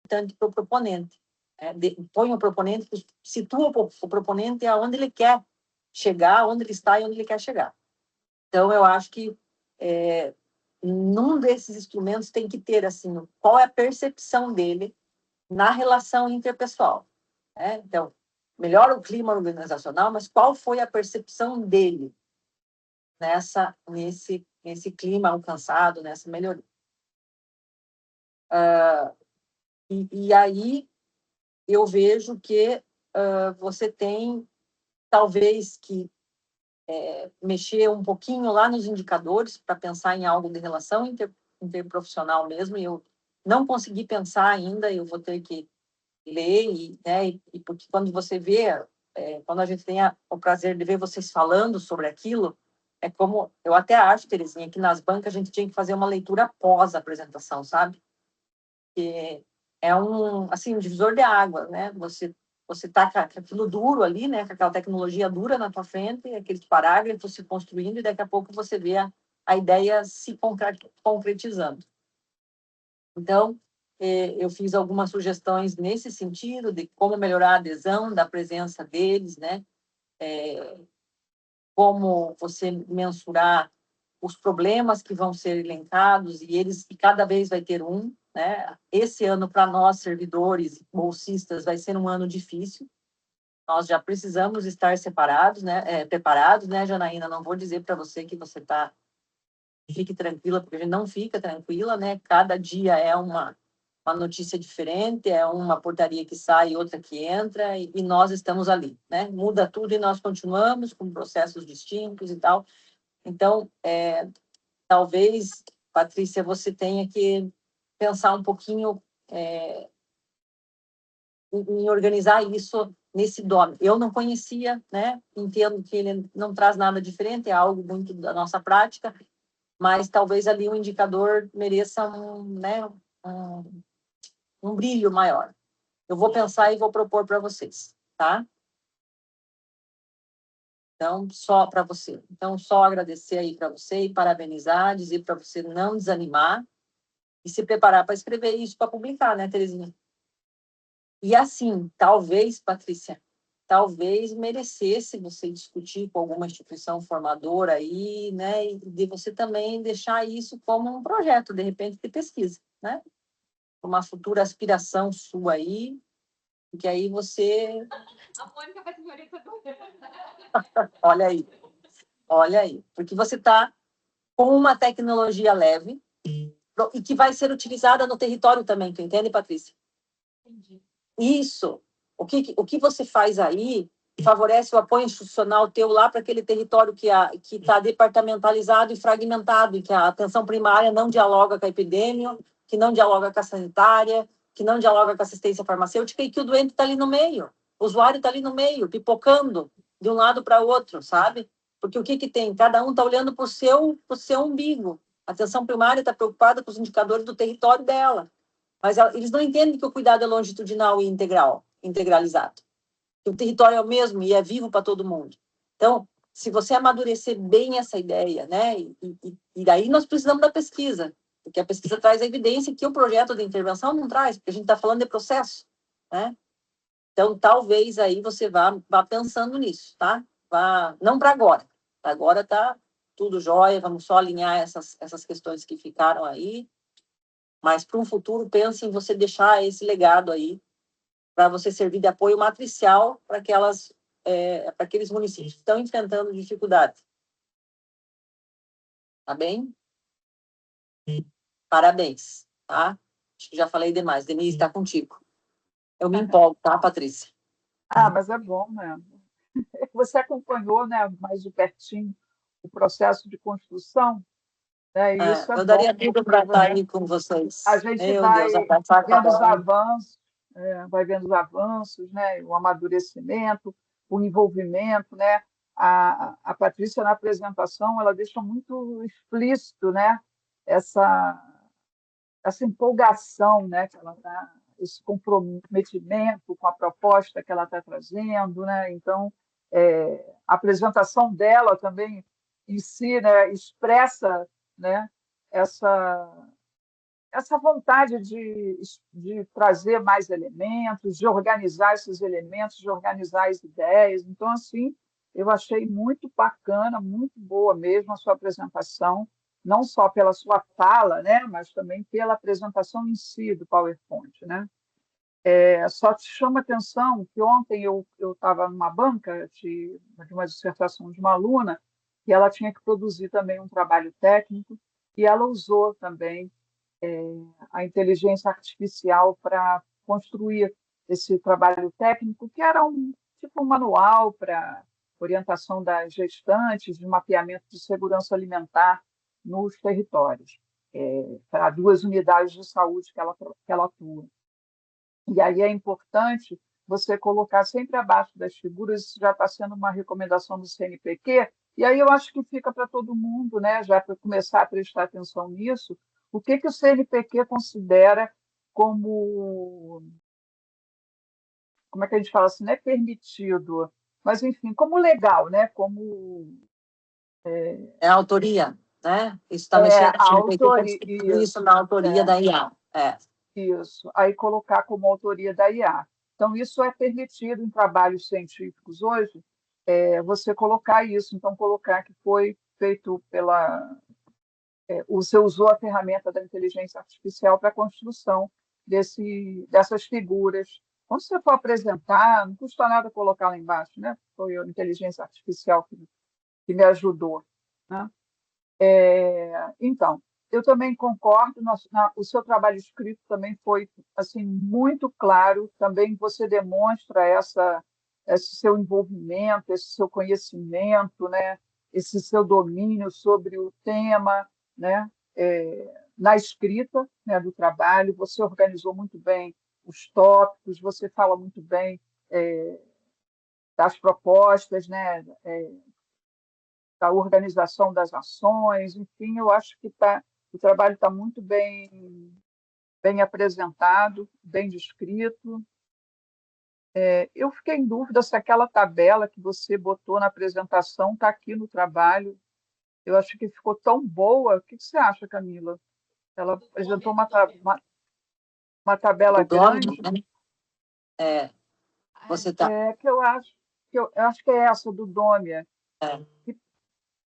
importante para o proponente. Põe o proponente, situa o proponente aonde ele quer chegar, onde ele está e onde ele quer chegar. Então, eu acho que num desses instrumentos tem que ter, assim, qual é a percepção dele na relação interpessoal. Então, melhora o clima organizacional, mas qual foi a percepção dele nesse clima alcançado, nessa melhoria? E aí eu vejo que você tem, talvez, que mexer um pouquinho lá nos indicadores para pensar em algo de relação interprofissional mesmo, e eu não consegui pensar ainda, eu vou ter que ler, e porque quando você vê, quando a gente tem o prazer de ver vocês falando sobre aquilo, é como, eu até acho, Terezinha, que nas bancas a gente tinha que fazer uma leitura após a apresentação, sabe? Que é assim, um divisor de água, né? Você tá com aquilo duro ali, né? Com aquela tecnologia dura na tua frente, aqueles parágrafos se construindo, e daqui a pouco você vê a ideia se concretizando. Então, eu fiz algumas sugestões nesse sentido, de como melhorar a adesão da presença deles, né? Como você mensurar os problemas que vão ser elencados, e cada vez vai ter um, né? Esse ano, para nós, servidores, bolsistas, vai ser um ano difícil. Nós já precisamos estar separados, né? Preparados, né, Janaína? Não vou dizer para você que você fique tranquila, porque a gente não fica tranquila, né? Cada dia é uma notícia diferente, é uma portaria que sai, outra que entra, e nós estamos ali, né? Muda tudo e nós continuamos com processos distintos e tal. Então, talvez, Patrícia, você tenha que pensar um pouquinho em organizar isso nesse DOM. Eu não conhecia, né? Entendo que ele não traz nada diferente, é algo muito da nossa prática, mas talvez ali o indicador mereça um brilho maior. Eu vou pensar e vou propor para vocês, tá? Então, só para você. Então, só agradecer aí para você e parabenizar, dizer para você não desanimar e se preparar para escrever isso para publicar, né, Terezinha? E assim, talvez, Patrícia, talvez merecesse você discutir com alguma instituição formadora aí, né, e de você também deixar isso como um projeto, de repente, de pesquisa, né? Uma futura aspiração sua aí, porque aí você... A Mônica vai ser minha orientadora. Olha aí, porque você está com uma tecnologia leve e que vai ser utilizada no território também, tu entende, Patrícia? Entendi. Isso, o que você faz aí favorece o apoio institucional teu lá para aquele território que está departamentalizado e fragmentado, e que a atenção primária não dialoga com a epidemia, que não dialoga com a sanitária, que não dialoga com a assistência farmacêutica, e que o doente está ali no meio, o usuário está ali no meio, pipocando de um lado para o outro, sabe? Porque o que tem? Cada um está olhando para o seu umbigo. A atenção primária está preocupada com os indicadores do território dela. Mas eles não entendem que o cuidado é longitudinal e integralizado. Que o território é o mesmo e é vivo para todo mundo. Então, se você amadurecer bem essa ideia, né? E daí nós precisamos da pesquisa, porque a pesquisa traz a evidência que o projeto de intervenção não traz, porque a gente está falando de processo, né? Então, talvez aí você vá pensando nisso, tá? Não para agora. Para agora está tudo jóia, vamos só alinhar essas questões que ficaram aí. Mas para um futuro, pense em você deixar esse legado aí, para você servir de apoio matricial para aqueles municípios que estão enfrentando dificuldade. Tá bem? Parabéns, tá? Acho que já falei demais. Denise, está contigo. Eu me empolgo, tá, Patrícia? Mas é bom, né? Você acompanhou, né, mais de pertinho o processo de construção, né? E isso é eu bom, daria tudo para estar aí com vocês. a gente Meu vai Deus, vendo os avanços, vai vendo os avanços, né? O amadurecimento, o envolvimento, né? A Patrícia, na apresentação, ela deixa muito explícito, né? Essa empolgação, né? Que ela tá, esse comprometimento com a proposta que ela está trazendo, né? Então, a apresentação dela também em si, né? Expressa, né? essa vontade de trazer mais elementos, de organizar esses elementos, de organizar as ideias. Então, assim, eu achei muito bacana, muito boa mesmo a sua apresentação, não só pela sua fala, né, mas também pela apresentação em si do PowerPoint, né? Só te chama atenção que ontem eu estava numa banca de uma dissertação de uma aluna e ela tinha que produzir também um trabalho técnico e ela usou também a inteligência artificial para construir esse trabalho técnico, que era tipo um manual para orientação das gestantes, de mapeamento de segurança alimentar nos territórios, para 2 unidades de saúde que ela atua. E aí é importante você colocar sempre abaixo das figuras, isso já está sendo uma recomendação do CNPq, e aí eu acho que fica para todo mundo, né, já para começar a prestar atenção nisso, o que o CNPq considera como, como é que a gente fala assim, não é permitido, mas, enfim, como legal, né, como É a autoria, né? Isso está mexendo a no CNPq, está autoria, descrito isso na autoria da IA. isso, aí colocar como autoria da IA. Então, isso é permitido em trabalhos científicos hoje, você colocar isso. Então, colocar que foi feito você usou a ferramenta da inteligência artificial para a construção dessas figuras. Quando você for apresentar, não custa nada colocar lá embaixo, né? Foi a inteligência artificial que me ajudou, né? Então, eu também concordo, o seu trabalho escrito também foi assim muito claro, também você demonstra esse seu envolvimento, esse seu conhecimento, né? Esse seu domínio sobre o tema, né? Na escrita, né, do trabalho, você organizou muito bem os tópicos, você fala muito bem das propostas, né? Da organização das ações, enfim, eu acho que o trabalho está muito bem apresentado, bem descrito. Eu fiquei em dúvida se aquela tabela que você botou na apresentação está aqui no trabalho. Eu acho que ficou tão boa. O que você acha, Camila? Ela apresentou uma tabela Do Dome, grande, né? Você está. que eu acho que é essa do Dômia, É,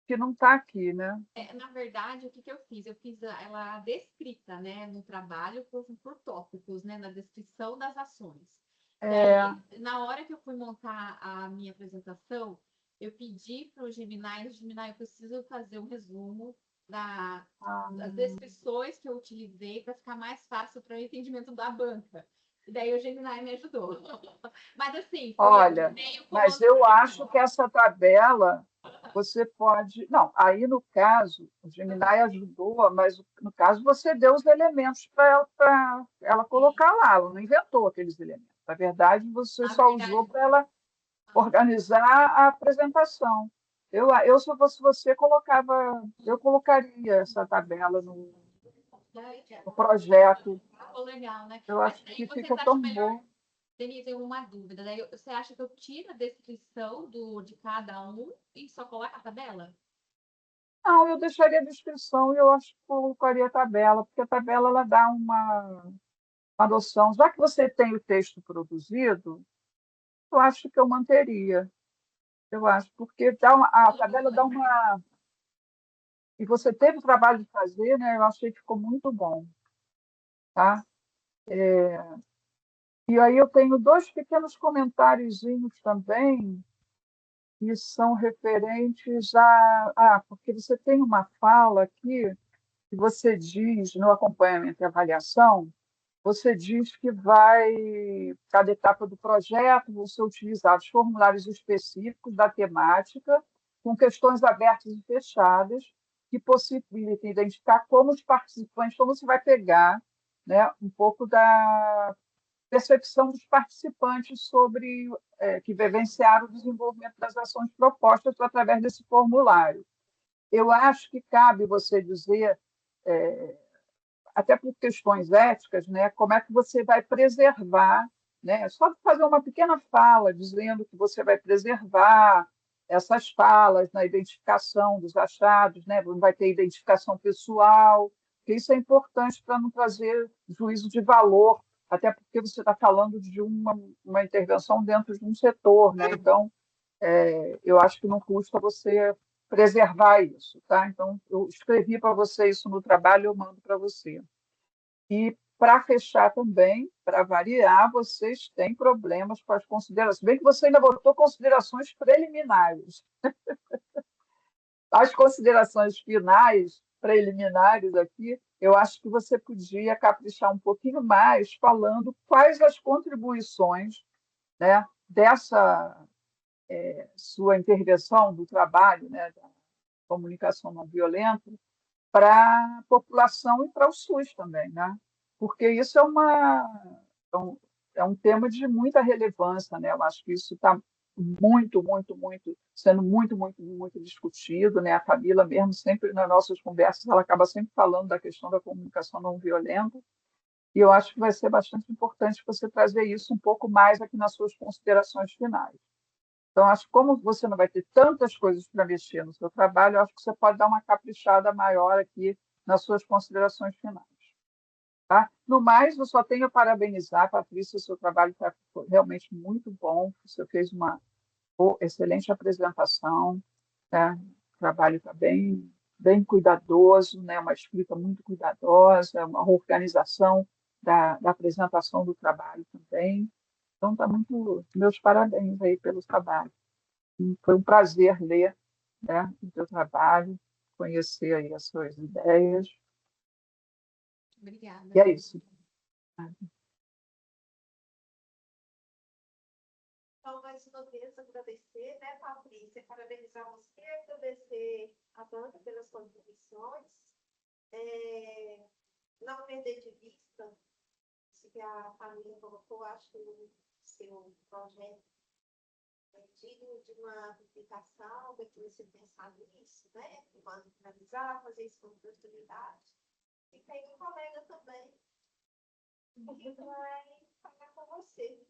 que não está aqui, né? Na verdade, o que eu fiz? Eu fiz ela descrita, né, no trabalho por tópicos, né, na descrição das ações. É, Daí, na hora que eu fui montar a minha apresentação, eu pedi para o Gemini, eu preciso fazer um resumo das descrições que eu utilizei para ficar mais fácil para o entendimento da banca. E daí o Gemini me ajudou. Mas assim, olha, dei o mas comando eu para acho que essa tabela você pode. Não, aí no caso, o Gemini ajudou, mas no caso você deu os elementos para ela colocar lá, ela não inventou aqueles elementos. Na verdade, você Na só usou verdade, para ela organizar a apresentação. Se eu fosse você, eu colocaria essa tabela no projeto. ficou legal, né? Eu Mas acho daí que vocês fica acham tão melhor. bom. Denise, tem uma dúvida. Daí você acha que eu tiro a descrição de cada um e só coloco a tabela? Não, eu deixaria a descrição e eu acho que colocaria a tabela, porque a tabela ela dá uma noção. Já que você tem o texto produzido, eu acho que eu manteria. Eu acho, porque a tabela dá uma. E você teve o trabalho de fazer, né? Eu achei que ficou muito bom. Tá? E aí eu tenho 2 pequenos comentáriozinhos também, que são referentes porque você tem uma fala aqui que você diz no acompanhamento e avaliação. Você diz que cada etapa do projeto, vão ser utilizados formulários específicos da temática, com questões abertas e fechadas, que possibilitem identificar como os participantes, como você vai pegar, né, um pouco da percepção dos participantes sobre que vivenciaram o desenvolvimento das ações propostas através desse formulário. Eu acho que cabe você dizer até por questões éticas, né, como é que você vai preservar, né, só fazer uma pequena fala dizendo que você vai preservar essas falas na identificação dos achados, né, não vai ter identificação pessoal, Porque isso é importante para não trazer juízo de valor, até porque você está falando de uma intervenção dentro de um setor, né? Então, eu acho que não custa você preservar isso, tá? Então, eu escrevi para você isso no trabalho, eu mando para você. E, para fechar também, para variar, vocês têm problemas com as considerações. Bem que você ainda botou considerações preliminares. As considerações finais, preliminares aqui, eu acho que você podia caprichar um pouquinho mais falando quais as contribuições, né, dessa sua intervenção do trabalho, né, da comunicação não violenta, para a população e para o SUS também, né? Porque isso é um tema de muita relevância, né? Eu acho que isso está sendo muito discutido, né? A Camila mesmo sempre nas nossas conversas ela acaba sempre falando da questão da comunicação não violenta e eu acho que vai ser bastante importante você trazer isso um pouco mais aqui nas suas considerações finais. Então, acho que como você não vai ter tantas coisas para mexer no seu trabalho, eu acho que você pode dar uma caprichada maior aqui nas suas considerações finais. Tá? No mais, eu só tenho a parabenizar, Patrícia, o seu trabalho está realmente muito bom, você fez uma excelente apresentação, né? O trabalho está bem cuidadoso, né? Uma escrita muito cuidadosa, uma organização da apresentação do trabalho também. Então, está muito. Meus parabéns aí pelo trabalho. Foi um prazer ler, né, o teu trabalho, conhecer aí as suas ideias. Obrigada. E é isso. Então, mais uma vez, agradecer, né, Patrícia, parabenizar você, agradecer a banca pelas contribuições, não perder de vista isso que a família colocou, acho que o seu projeto é digno de uma publicação, de você pensar nisso, né, quando finalizar, fazer isso com oportunidade. E tem um colega também que vai falar com você.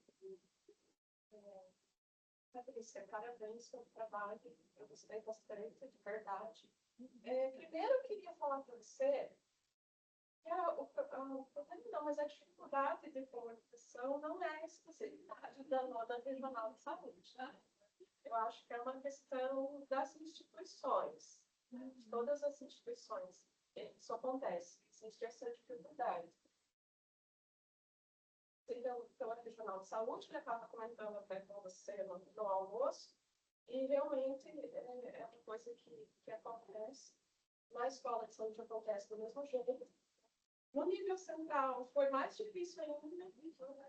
Patrícia, parabéns pelo trabalho, eu gostei bastante, de verdade. Primeiro, eu queria falar para você que o problema não, mas a dificuldade de comunicação não é a especialidade da Nota Regional de Saúde, né? Eu acho que é uma questão das instituições, né? De todas as instituições. Isso acontece, existe essa dificuldade. Pela Regional de Saúde, que eu estava comentando até com você no almoço, e realmente é uma coisa que acontece. Na escola de saúde acontece do mesmo jeito. No nível central foi mais difícil ainda.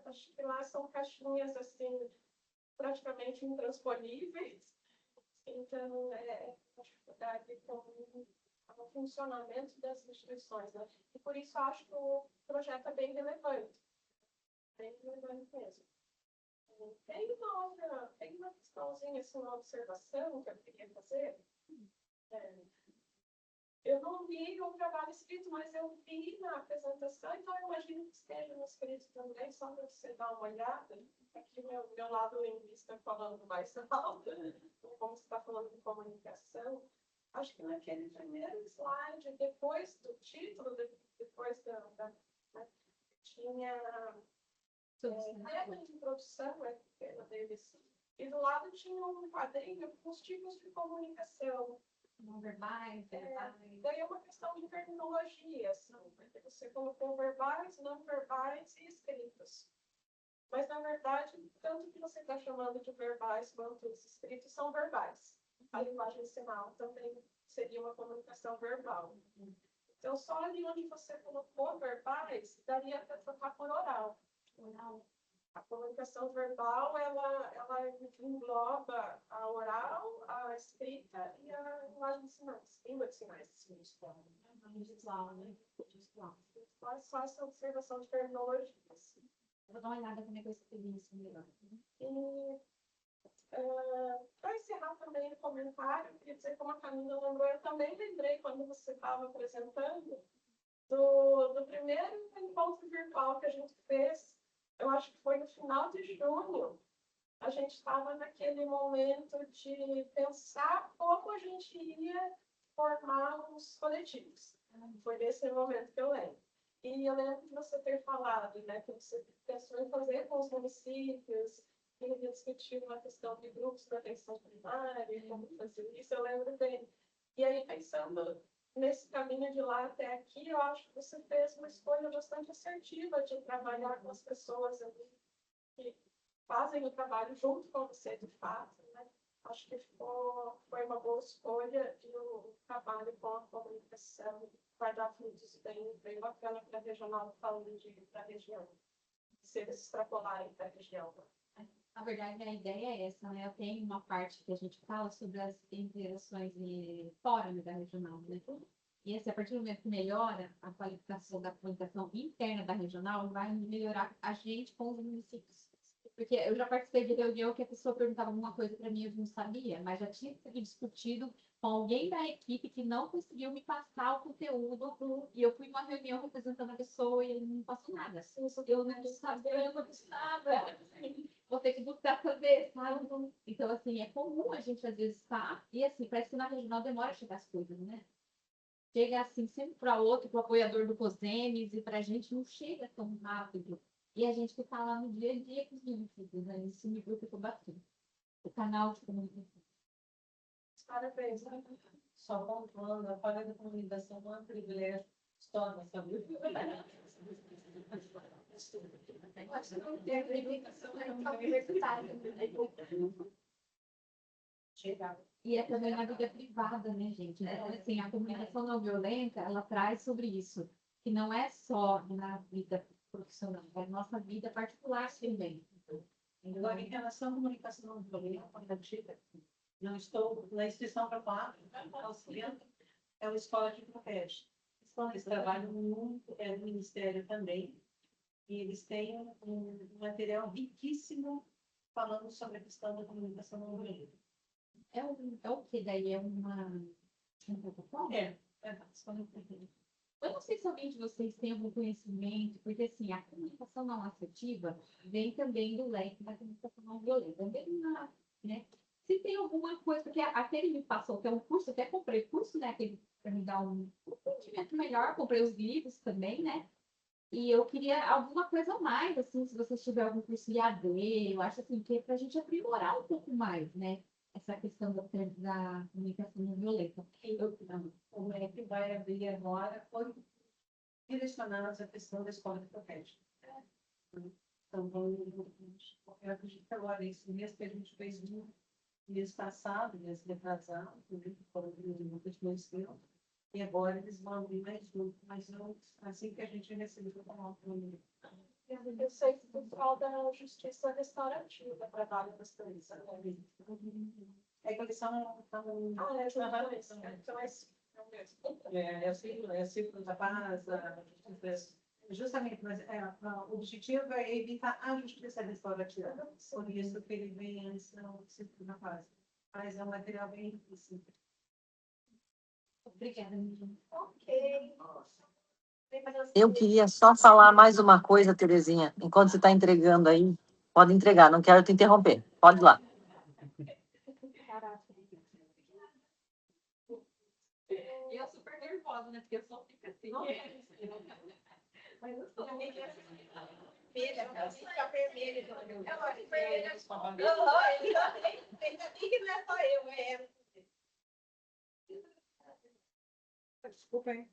Acho que lá são caixinhas assim, praticamente intransponíveis. Então, a dificuldade com o funcionamento das instituições, né? E por isso acho que o projeto é bem relevante. Bem relevante mesmo. Tem uma questãozinha, assim, uma observação que eu queria fazer. Eu não li o trabalho escrito, mas eu vi na apresentação, então eu imagino que esteja no escrito também, só para você dar uma olhada. Aqui meu lado linguista falando mais alto, como você está falando de comunicação. Acho que naquele primeiro slide, depois do título, depois tinha regra de introdução, deles, e do lado tinha um quadrinho com os tipos de comunicação. Não verbais, Daí é uma questão de terminologia, assim, porque você colocou verbais, não verbais e escritos. Mas, na verdade, tanto que você está chamando de verbais quanto os escritos são verbais. A linguagem sinal também seria uma comunicação verbal. Então, só ali onde você colocou verbais, daria para trocar por oral. A comunicação verbal, ela engloba a oral, a escrita e a linguagem de sinais, língua de sinais. Visual, né? Só essa observação de terminologia. Vou dar uma olhada como é que eu escrevi isso melhor. E para encerrar também o comentário, eu queria dizer como a Camila lembrou, eu também lembrei quando você estava apresentando do primeiro encontro virtual que a gente fez. Eu acho que foi no final de junho. A gente estava naquele momento de pensar como a gente ia formar os coletivos. Foi nesse momento que eu lembro. E eu lembro de você ter falado, né, que você pensou em fazer com os municípios, e discutir uma questão de grupos de atenção primária, como fazer isso, eu lembro bem. E aí, pensando nesse caminho de lá até aqui, eu acho que você fez uma escolha bastante assertiva de trabalhar com as pessoas ali que fazem o trabalho junto com você, de fato, né? Acho que foi uma boa escolha e o trabalho com a comunicação vai dar frutos bem bacana para a regional, falando para a região, se eles extrapolarem para a região. Na verdade, a ideia é essa, né? Eu tenho uma parte que a gente fala sobre as interações fora da regional, né? E assim, a partir do momento que melhora a qualificação da comunicação interna da regional, vai melhorar a gente com os municípios. Porque eu já participei de reunião que a pessoa perguntava alguma coisa para mim, eu não sabia, mas já tinha sido discutido com alguém da equipe que não conseguiu me passar o conteúdo, e eu fui numa reunião representando a pessoa e ele não passou nada. Eu não sabia, eu não disse nada. Vou ter que buscar saber, sabe? Então, assim, é comum a gente às vezes estar, e assim, parece que na regional demora a chegar as coisas, né? Chega assim, sempre para outro, para o apoiador do COSEMES, e para a gente não chega tão rápido. E a gente que está lá no dia a dia com os municípios, né? Isso me preocupa bastante. O canal de comunicação. Parabéns. Só pontuando, a falha da comunicação não é um privilégio só na saúde. E é também na vida privada, né, gente? Então, assim, a comunicação não violenta, ela traz sobre isso, que não é só na vida profissional, é na nossa vida particular também. Agora, em relação à comunicação não violenta, não estou na instituição para falar, auxiliando, é uma escola que protege. Eles trabalham muito, é do Ministério também, e eles têm um material riquíssimo falando sobre a questão da comunicação não violenta. É o que daí? É um protocolo? Eu não sei se alguém de vocês tem algum conhecimento, porque assim, a comunicação não assertiva vem também do leque da comunicação não violenta. Né? Se tem alguma coisa, porque aquele me passou, que é um curso, até comprei curso, né? Para me dar um entendimento melhor, comprei os livros também, né? E eu queria alguma coisa a mais, assim, se vocês tiverem algum curso de AD, eu acho assim, que é para a gente aprimorar um pouco mais, né? Essa questão da comunicação não violenta. O MEC vai abrir agora, foi direcionados à questão da escola que protege. Então, eu acredito que agora, esse mês que a gente fez um mês passado, mês retrasado, foram muitas conhecidas, e agora eles vão abrir mais um, mas não assim que a gente recebeu Eu sei que por causa da justiça restaurativa trabalha bastante. É que eles são... Então é o ciclo da paz, justamente, mas o objetivo é evitar a justiça restaurativa. Por isso que ele vem antes do ciclo da paz. Mas é um material bem difícil. Obrigada, Miriam. Ok. Eu queria só falar mais uma coisa, Terezinha. Enquanto você está entregando aí, pode entregar, não quero te interromper. Pode ir lá. E eu super nervosa, né? Porque eu só fico assim. Mas eu sou vermelha, fica vermelha. Ela fica vermelha. Ainda bem que não é só eu, é. Desculpa, hein?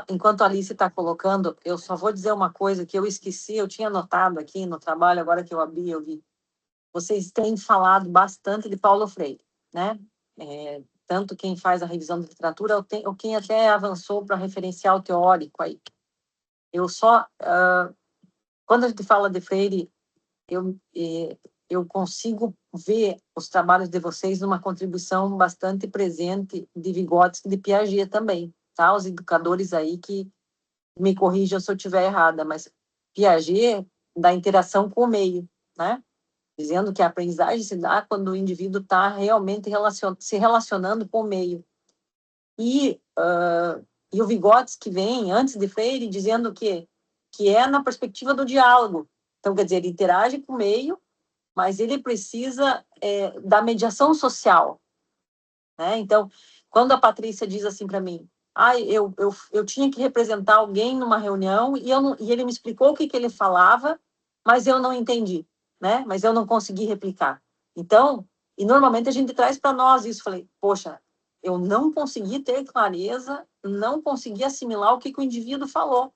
Enquanto a Alice está colocando, eu só vou dizer uma coisa que eu esqueci, eu tinha anotado aqui no trabalho, agora que eu abri, eu vi. Vocês têm falado bastante de Paulo Freire, né? Tanto quem faz a revisão da literatura, ou quem até avançou para referencial teórico aí. Eu só... quando a gente fala de Freire, eu consigo ver os trabalhos de vocês numa contribuição bastante presente de Vygotsky e de Piaget também, tá? Os educadores aí que me corrijam se eu estiver errada, mas Piaget da interação com o meio, né? Dizendo que a aprendizagem se dá quando o indivíduo está realmente se relacionando com o meio. E o Vygotsky vem, antes de Freire, dizendo que é na perspectiva do diálogo. Então, quer dizer, ele interage com o meio, mas ele precisa da mediação social, né? Então, quando a Patrícia diz assim para mim, eu tinha que representar alguém numa reunião e ele me explicou o que ele falava, mas eu não entendi, né? Mas eu não consegui replicar. Então, e normalmente a gente traz para nós isso. Falei, poxa, eu não consegui ter clareza, não consegui assimilar o que o indivíduo falou.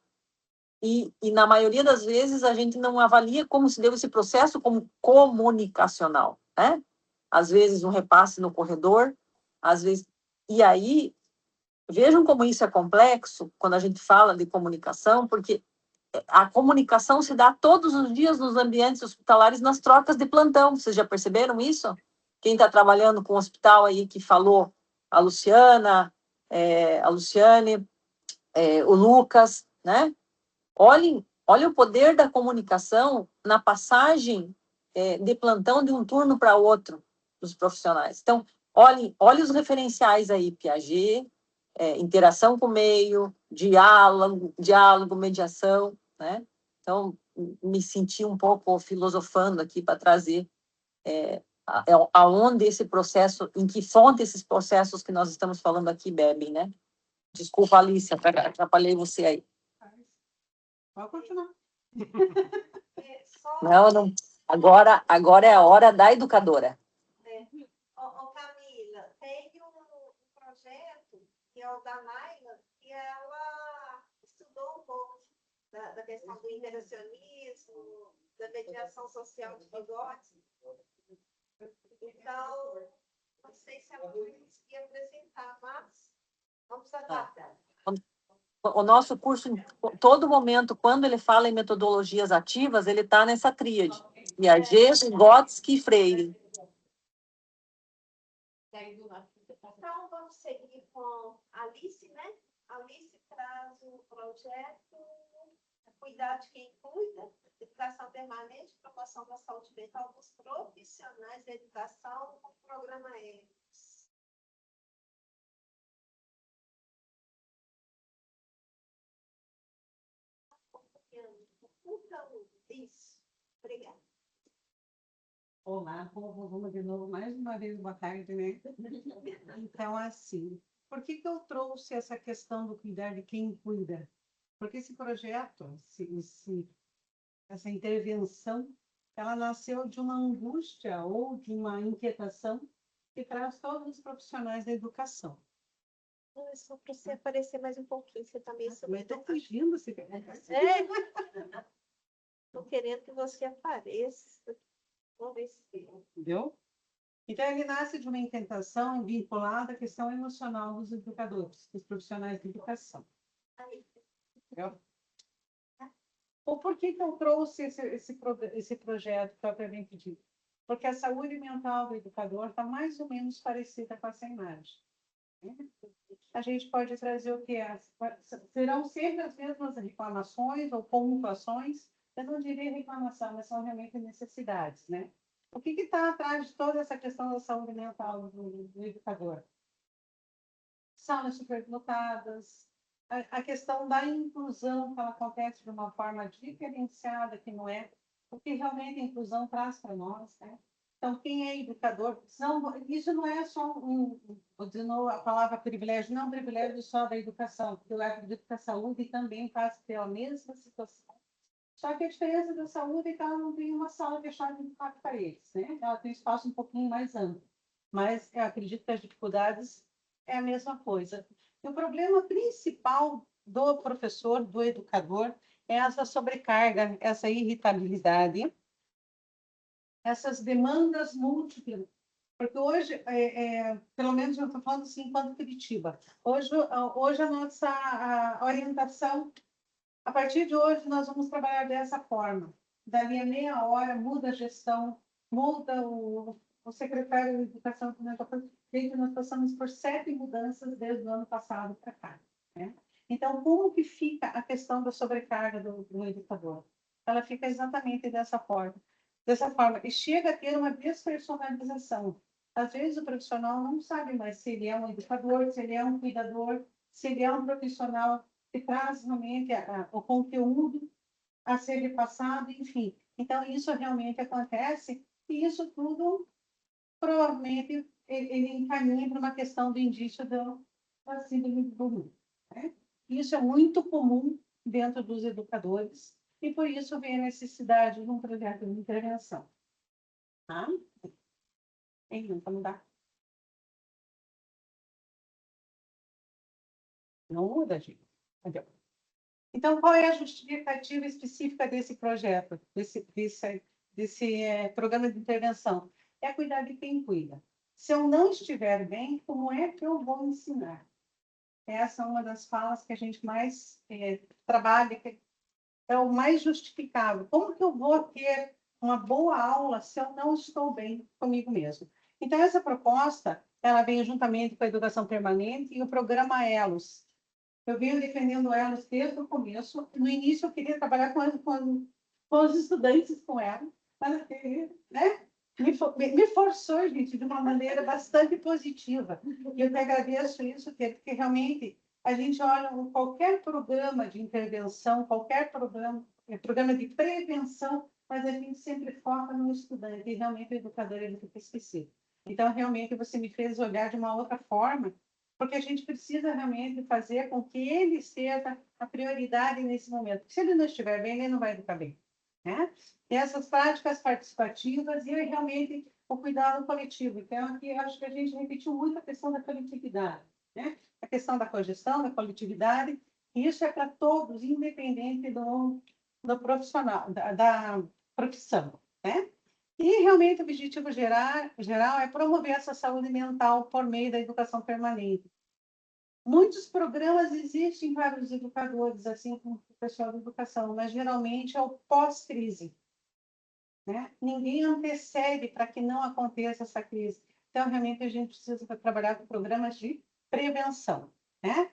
E na maioria das vezes a gente não avalia como se deu esse processo como comunicacional, né? Às vezes um repasse no corredor, às vezes... E aí, vejam como isso é complexo quando a gente fala de comunicação, porque a comunicação se dá todos os dias nos ambientes hospitalares, nas trocas de plantão. Vocês já perceberam isso? Quem está trabalhando com o hospital aí que falou, a Luciana, a Luciane, o Lucas, né? Olhem o poder da comunicação na passagem de plantão de um turno para outro dos profissionais. Então, olhem os referenciais aí, Piaget, interação com o meio, diálogo, mediação, né? Então, me senti um pouco filosofando aqui para trazer aonde esse processo, em que fonte esses processos que nós estamos falando aqui bebem, né? Desculpa, Alice, atrapalhei você aí. Pode continuar. Não. Agora é a hora da educadora. Camila, tem um projeto que é o da Naila, que ela estudou um pouco da questão do interacionismo, da mediação social de bigodes. Então, não sei se ela vai conseguir apresentar, mas vamos aguardar. O nosso curso, em todo momento, quando ele fala em metodologias ativas, ele está nessa tríade. Piaget, Vygotsky e Freire. Então, vamos seguir com a Alice, né? A Alice traz o projeto Cuidar de Quem Cuida, Educação Permanente e Promoção da Saúde Mental dos Profissionais da Educação no programa EMS. Isso. Obrigada. Olá, vamos de novo mais uma vez, boa tarde, né? Então, assim, por que eu trouxe essa questão do cuidar de quem cuida? Porque esse projeto, essa intervenção, ela nasceu de uma angústia ou de uma inquietação que traz todos os profissionais da educação. É só para você aparecer mais um pouquinho, você está meio Mas estou fugindo, se Estou querendo que você apareça. Vamos ver se... Entendeu? Então, ele nasce de uma inquietação vinculada à questão emocional dos educadores, dos profissionais de educação. Entendeu? Ou por que eu trouxe esse projeto propriamente dito? Porque a saúde mental do educador está mais ou menos parecida com essa imagem. A gente pode trazer o que é? Serão sempre as mesmas reclamações ou pontuações. Eu não diria reclamação, mas são realmente necessidades, né? O que está atrás de toda essa questão da saúde mental do educador? Salas superlotadas, a questão da inclusão, que ela acontece de uma forma diferenciada, que não é o que realmente a inclusão traz para nós, né? Então, quem é educador, isso não é só vou dizer a palavra privilégio, não é um privilégio só da educação, porque o acredito que a saúde também passa pela mesma situação. Só que a diferença da saúde é que ela não tem uma sala fechada de 4 paredes, né? Ela tem espaço um pouquinho mais amplo. Mas eu acredito que as dificuldades é a mesma coisa. E o problema principal do professor, do educador, é essa sobrecarga, essa irritabilidade, essas demandas múltiplas. Porque hoje, pelo menos eu estou falando assim, enquanto Curitiba, hoje a nossa orientação, a partir de hoje, nós vamos trabalhar dessa forma. Dali a meia hora, muda a gestão, muda o secretário de Educação. Nós passamos por 7 mudanças desde o ano passado para cá. Né? Então, como que fica a questão da sobrecarga do educador? Ela fica exatamente dessa forma. E chega a ter uma despersonalização. Às vezes, o profissional não sabe mais se ele é um educador, se ele é um cuidador, se ele é um profissional que traz realmente o conteúdo a ser repassado, enfim. Então, isso realmente acontece, e isso tudo, provavelmente, ele encaminha para uma questão do indício da síndrome do mundo. né? Isso é muito comum dentro dos educadores, e por isso vem a necessidade de um projeto de intervenção. Tá? Então, mudar. Não muda, gente. Entendeu? Então, qual é a justificativa específica desse projeto, desse programa de intervenção? É cuidar de quem cuida. Se eu não estiver bem, como é que eu vou ensinar? Essa é uma das falas que a gente mais trabalha, que é o mais justificável. Como que eu vou ter uma boa aula se eu não estou bem comigo mesmo? Então, essa proposta, ela vem juntamente com a educação permanente e o programa ELOS. Eu venho defendendo elas desde o começo. No início, eu queria trabalhar com os estudantes com elas, mas né, me forçou, gente, de uma maneira bastante positiva. E eu te agradeço isso, porque realmente a gente olha qualquer programa de intervenção, qualquer programa de prevenção, mas a gente sempre foca no estudante, e realmente o educador ele fica esquecido. Então, realmente, você me fez olhar de uma outra forma, porque a gente precisa realmente fazer com que ele seja a prioridade nesse momento. Porque se ele não estiver bem, ele não vai educar bem. Né? E essas práticas participativas e realmente o cuidado coletivo. Então, aqui eu acho que a gente repetiu muito a questão da coletividade. Né? A questão da cogestão, da coletividade. E isso é para todos, independente do profissional, da profissão. Né? E realmente o objetivo geral é promover essa saúde mental por meio da educação permanente. Muitos programas existem para os educadores, assim como o pessoal da educação, mas geralmente é o pós-crise. Né? Ninguém antecede para que não aconteça essa crise. Então, realmente, a gente precisa trabalhar com programas de prevenção. Né?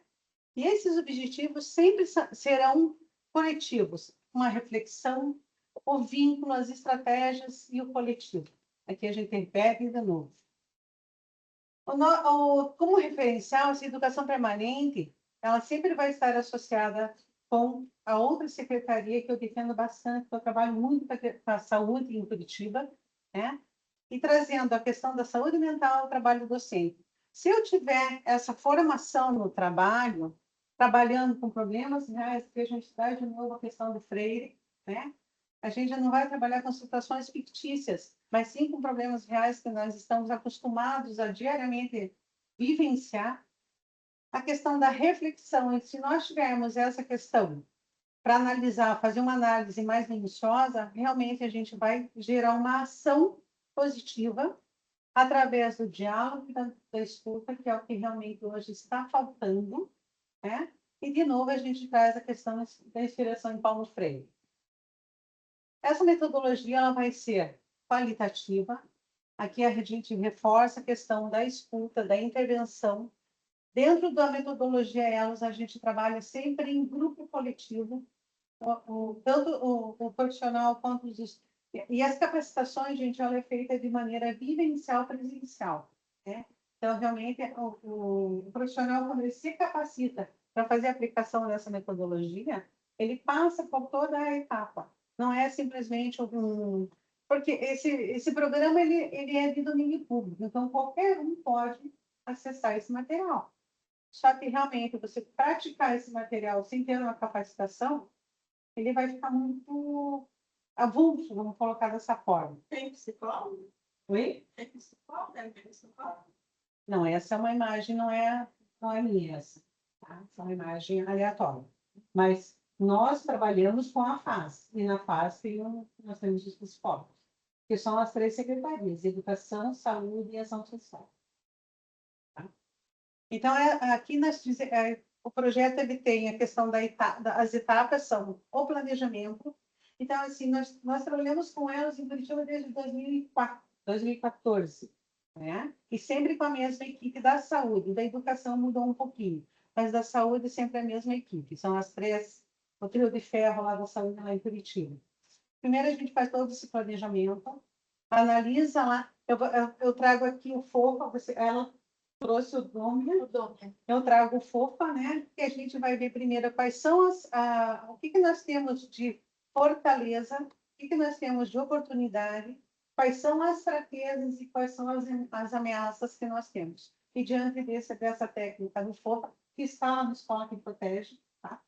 E esses objetivos sempre serão coletivos, uma reflexão, o vínculo, as estratégias e o coletivo. Aqui a gente repete de novo. Como referencial, essa educação permanente, ela sempre vai estar associada com a outra secretaria que eu defendo bastante, que eu trabalho muito com a saúde em Curitiba, né? E trazendo a questão da saúde mental ao trabalho docente. Se eu tiver essa formação no trabalho, trabalhando com problemas reais, que a gente traz de novo a questão do Freire, né? A gente não vai trabalhar com situações fictícias, mas sim com problemas reais que nós estamos acostumados a diariamente vivenciar. A questão da reflexão, e se nós tivermos essa questão para analisar, fazer uma análise mais minuciosa, realmente a gente vai gerar uma ação positiva através do diálogo e da escuta, que é o que realmente hoje está faltando, né? E, de novo, a gente traz a questão da inspiração em Paulo Freire. Essa metodologia ela vai ser qualitativa. Aqui a gente reforça a questão da escuta, da intervenção. Dentro da metodologia ELOS, a gente trabalha sempre em grupo coletivo, tanto o profissional quanto os... E as capacitações, gente, ela é feita de maneira vivencial, presencial. Né? Então, realmente, o profissional, quando ele se capacita para fazer a aplicação dessa metodologia, ele passa por toda a etapa. Não é simplesmente porque esse programa ele é de domínio público, então qualquer um pode acessar esse material. Só que realmente você praticar esse material sem ter uma capacitação, ele vai ficar muito avulso, vamos colocar dessa forma. Tem psicólogo? Oi? Tem psicólogo? Tem psicólogo? Não, essa é uma imagem, não é minha essa. Tá? Essa é uma imagem aleatória. Mas nós trabalhamos com a FAS, e na FAS nós temos os psicólogos, que são as 3 secretarias: Educação, Saúde e Ação Social. Tá? Então, aqui o projeto ele tem a questão as etapas são o planejamento. Então, assim, nós trabalhamos com elas em Curitiba desde 2014, né? E sempre com a mesma equipe da saúde. Da educação mudou um pouquinho, mas da saúde sempre a mesma equipe. São as 3, o trio de ferro lá da saúde lá em Curitiba. Primeiro a gente faz todo esse planejamento, analisa lá. Eu trago aqui o FOFA, ela trouxe o Dômia. Eu trago o FOFA, né? Que a gente vai ver primeiro quais são o que nós temos de fortaleza, o que nós temos de oportunidade, quais são as fraquezas e quais são as ameaças que nós temos. E diante dessa técnica do FOFA, que está lá no Escola que Protege, tá?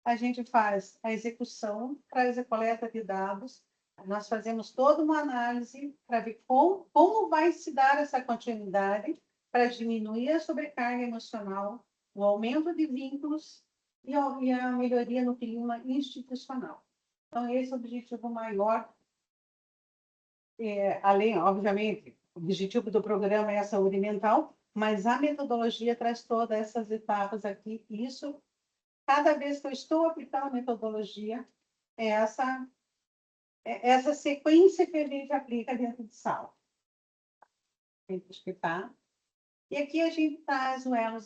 A gente faz a execução, traz a coleta de dados, nós fazemos toda uma análise para ver como vai se dar essa continuidade para diminuir a sobrecarga emocional, o aumento de vínculos e a melhoria no clima institucional. Então, esse é o objetivo maior. Além, obviamente, o objetivo do programa é a saúde mental, mas a metodologia traz todas essas etapas aqui. E isso, cada vez que eu estou aplicando a metodologia, é essa sequência que a gente aplica dentro de sala. Tem que escutar. E aqui a gente traz o elos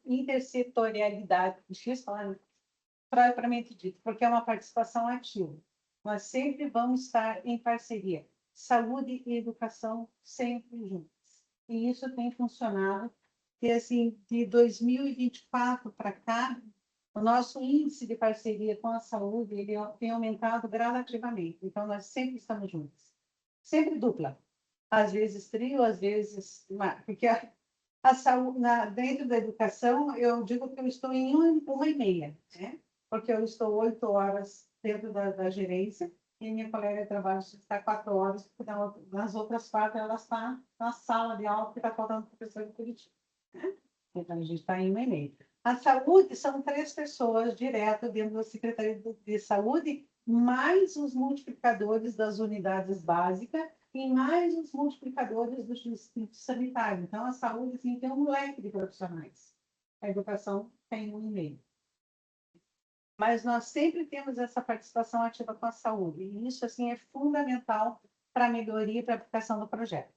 intersetorialidade, difícil falar, né? Propriamente dito, porque é uma participação ativa. Nós sempre vamos estar em parceria. Saúde e educação sempre juntas. E isso tem funcionado. E, assim, de 2024 para cá, o nosso índice de parceria com a saúde ele tem aumentado gradativamente. Então, nós sempre estamos juntos. Sempre dupla. Às vezes trio, às vezes... Porque a saúde, dentro da educação, eu digo que eu estou em 1h30, né? Porque eu estou 8 horas dentro da gerência e minha colega de trabalho está 4 horas, porque nas outras 4 ela está na sala de aula, porque está faltando professor de Curitiba. Né? Então, a gente está em 1h30. A saúde são 3 pessoas direto dentro da Secretaria de Saúde, mais os multiplicadores das unidades básicas e mais os multiplicadores do distrito sanitário. Então, a saúde assim, tem um leque de profissionais. A educação tem 1,5. Mas nós sempre temos essa participação ativa com a saúde. E isso assim, é fundamental para a melhoria e para a aplicação do projeto.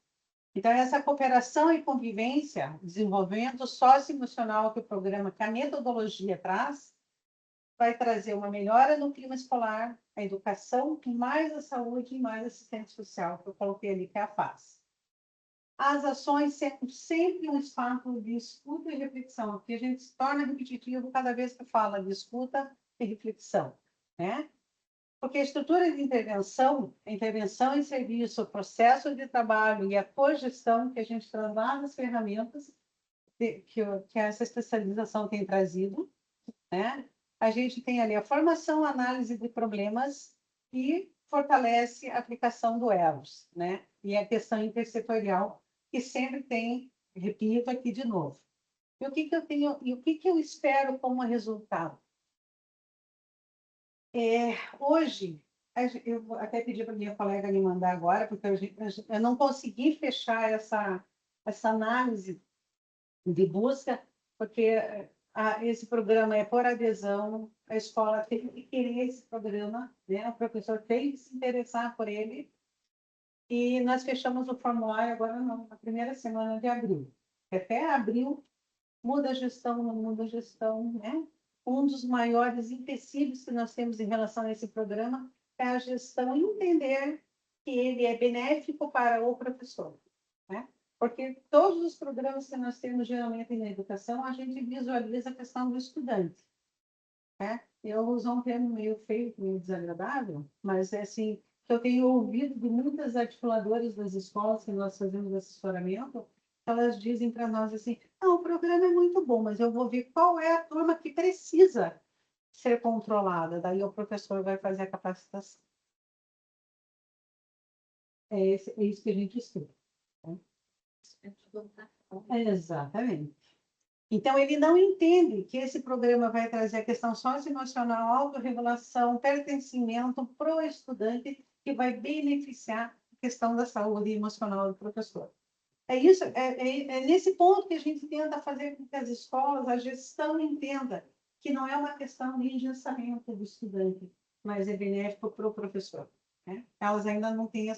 Então, essa cooperação e convivência, desenvolvimento socioemocional que o programa, que a metodologia traz, vai trazer uma melhora no clima escolar, a educação, mais a saúde e mais assistente social, que eu coloquei ali, que é a FAS. As ações sempre um espaço de escuta e reflexão, porque a gente se torna repetitivo cada vez que fala de escuta e reflexão, né? Porque a estrutura de intervenção, a intervenção em serviço, o processo de trabalho e a cogestão que a gente traz lá nas ferramentas que essa especialização tem trazido, né? A gente tem ali a formação, análise de problemas e fortalece a aplicação do ELOS, né? E a questão intersetorial, que sempre tem, repito aqui de novo. E o que eu tenho, e o que eu espero como resultado? Hoje, eu vou até pedir para minha colega me mandar agora, porque eu não consegui fechar essa análise de busca, porque esse programa é por adesão, a escola tem que querer esse programa, né? O professor tem que se interessar por ele, e nós fechamos o formulário agora na primeira semana de abril. Até abril, muda a gestão, não muda a gestão, né? Um dos maiores empecilhos que nós temos em relação a esse programa é a gestão entender que ele é benéfico para o professor, né? Porque todos os programas que nós temos geralmente na educação, a gente visualiza a questão do estudante, né? Eu vou usar um termo meio feio, meio desagradável, mas é assim, que eu tenho ouvido de muitas articuladoras das escolas que nós fazemos assessoramento, elas dizem para nós assim, não, o programa é muito bom, mas eu vou ver qual é a turma que precisa ser controlada, daí o professor vai fazer a capacitação. É isso que a gente estuda. Né? Exatamente. Então, ele não entende que esse programa vai trazer a questão socioemocional, autorregulação, pertencimento para o estudante, que vai beneficiar a questão da saúde emocional do professor. É isso, é nesse ponto que a gente tenta fazer com que as escolas, a gestão entenda que não é uma questão de engessamento do estudante, mas é benéfico para o professor. Né? Elas ainda não têm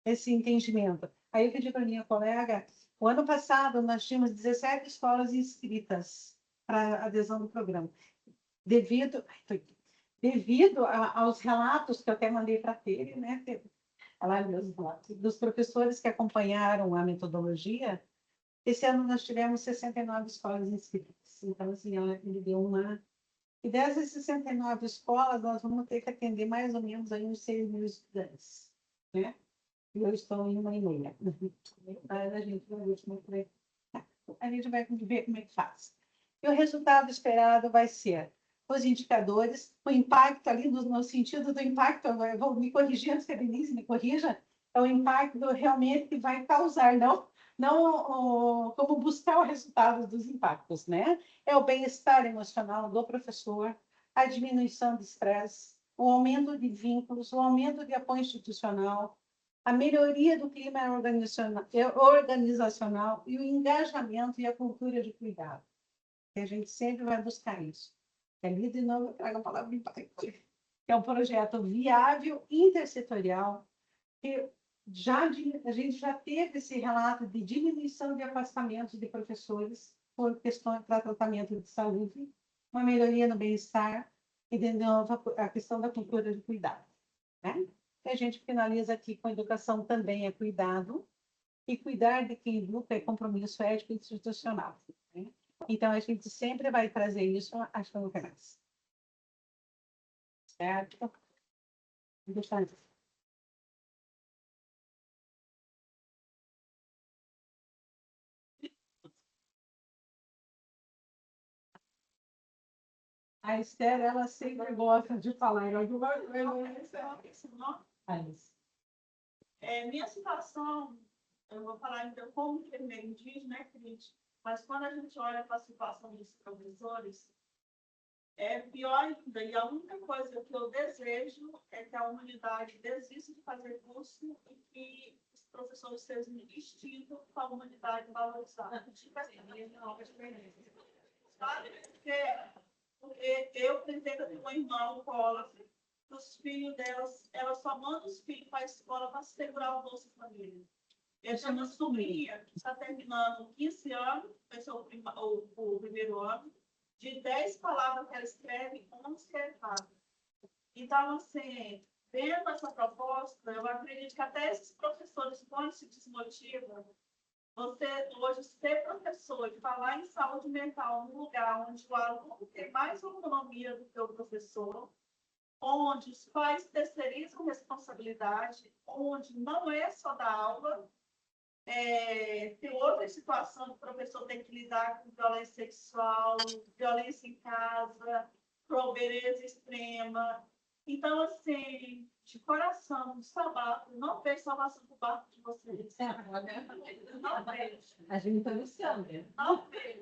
esse entendimento. Aí eu pedi para minha colega, o ano passado nós tínhamos 17 escolas inscritas para adesão do programa. Devido aos relatos que eu até mandei para ele, né, dos professores que acompanharam a metodologia, esse ano nós tivemos 69 escolas inscritas. Então, assim, ele deu uma... E dessas 69 escolas, nós vamos ter que atender mais ou menos aí uns 6 mil estudantes, né? E eu estou em 1,5. Mas a gente vai ver como é que vai ver como é que faz. E o resultado esperado vai ser os indicadores, o impacto ali, no sentido do impacto, eu vou me corrigindo, se a Denise me corrija, é o impacto realmente que vai causar, não como buscar o resultado dos impactos, né? É o bem-estar emocional do professor, a diminuição do estresse, o aumento de vínculos, o aumento de apoio institucional, a melhoria do clima organizacional e o engajamento e a cultura de cuidado. E a gente sempre vai buscar isso. Ali, de novo, eu trago a palavra impacto, que é um projeto viável, intersetorial, que a gente já teve esse relato de diminuição de afastamentos de professores por questões para tratamento de saúde, uma melhoria no bem-estar e, de novo, a questão da cultura de cuidado. Né? E a gente finaliza aqui com educação também é cuidado, e cuidar de quem educa é compromisso ético e institucional. Né? Então, a gente sempre vai trazer isso às conferências. Certo? Vou deixar isso. A Esther, ela sempre gosta de falar em alguma coisa. Alice. Minha situação, eu vou falar então como enfermeira indígena, é crítica, mas quando a gente olha para a situação dos professores, é pior ainda. E a única coisa que eu desejo é que a humanidade desista de fazer curso e que os professores sejam extintos para a humanidade valorizar. Sabe? Porque eu pretendo ter uma irmã alcoólatra, os filhos delas, ela só manda os filhos para a escola para segurar o Bolsa Família. Eu tenho uma sobrinha que está terminando 15 anos, vai ser o primeiro ano, de 10 palavras que ela escreve, 11 é errado. Então, assim, vendo essa proposta, eu acredito que até esses professores, quando se desmotivam, você hoje ser professor e falar em saúde mental num lugar onde o aluno tem mais autonomia do que o professor, onde os pais terceirizam responsabilidade, onde não é só da aula, tem outra situação que o professor tem que lidar com violência sexual, violência em casa, pobreza extrema. Então, assim, de coração, não vejo salvação do barco de vocês. Não vejo. A gente está iniciando. Não vejo.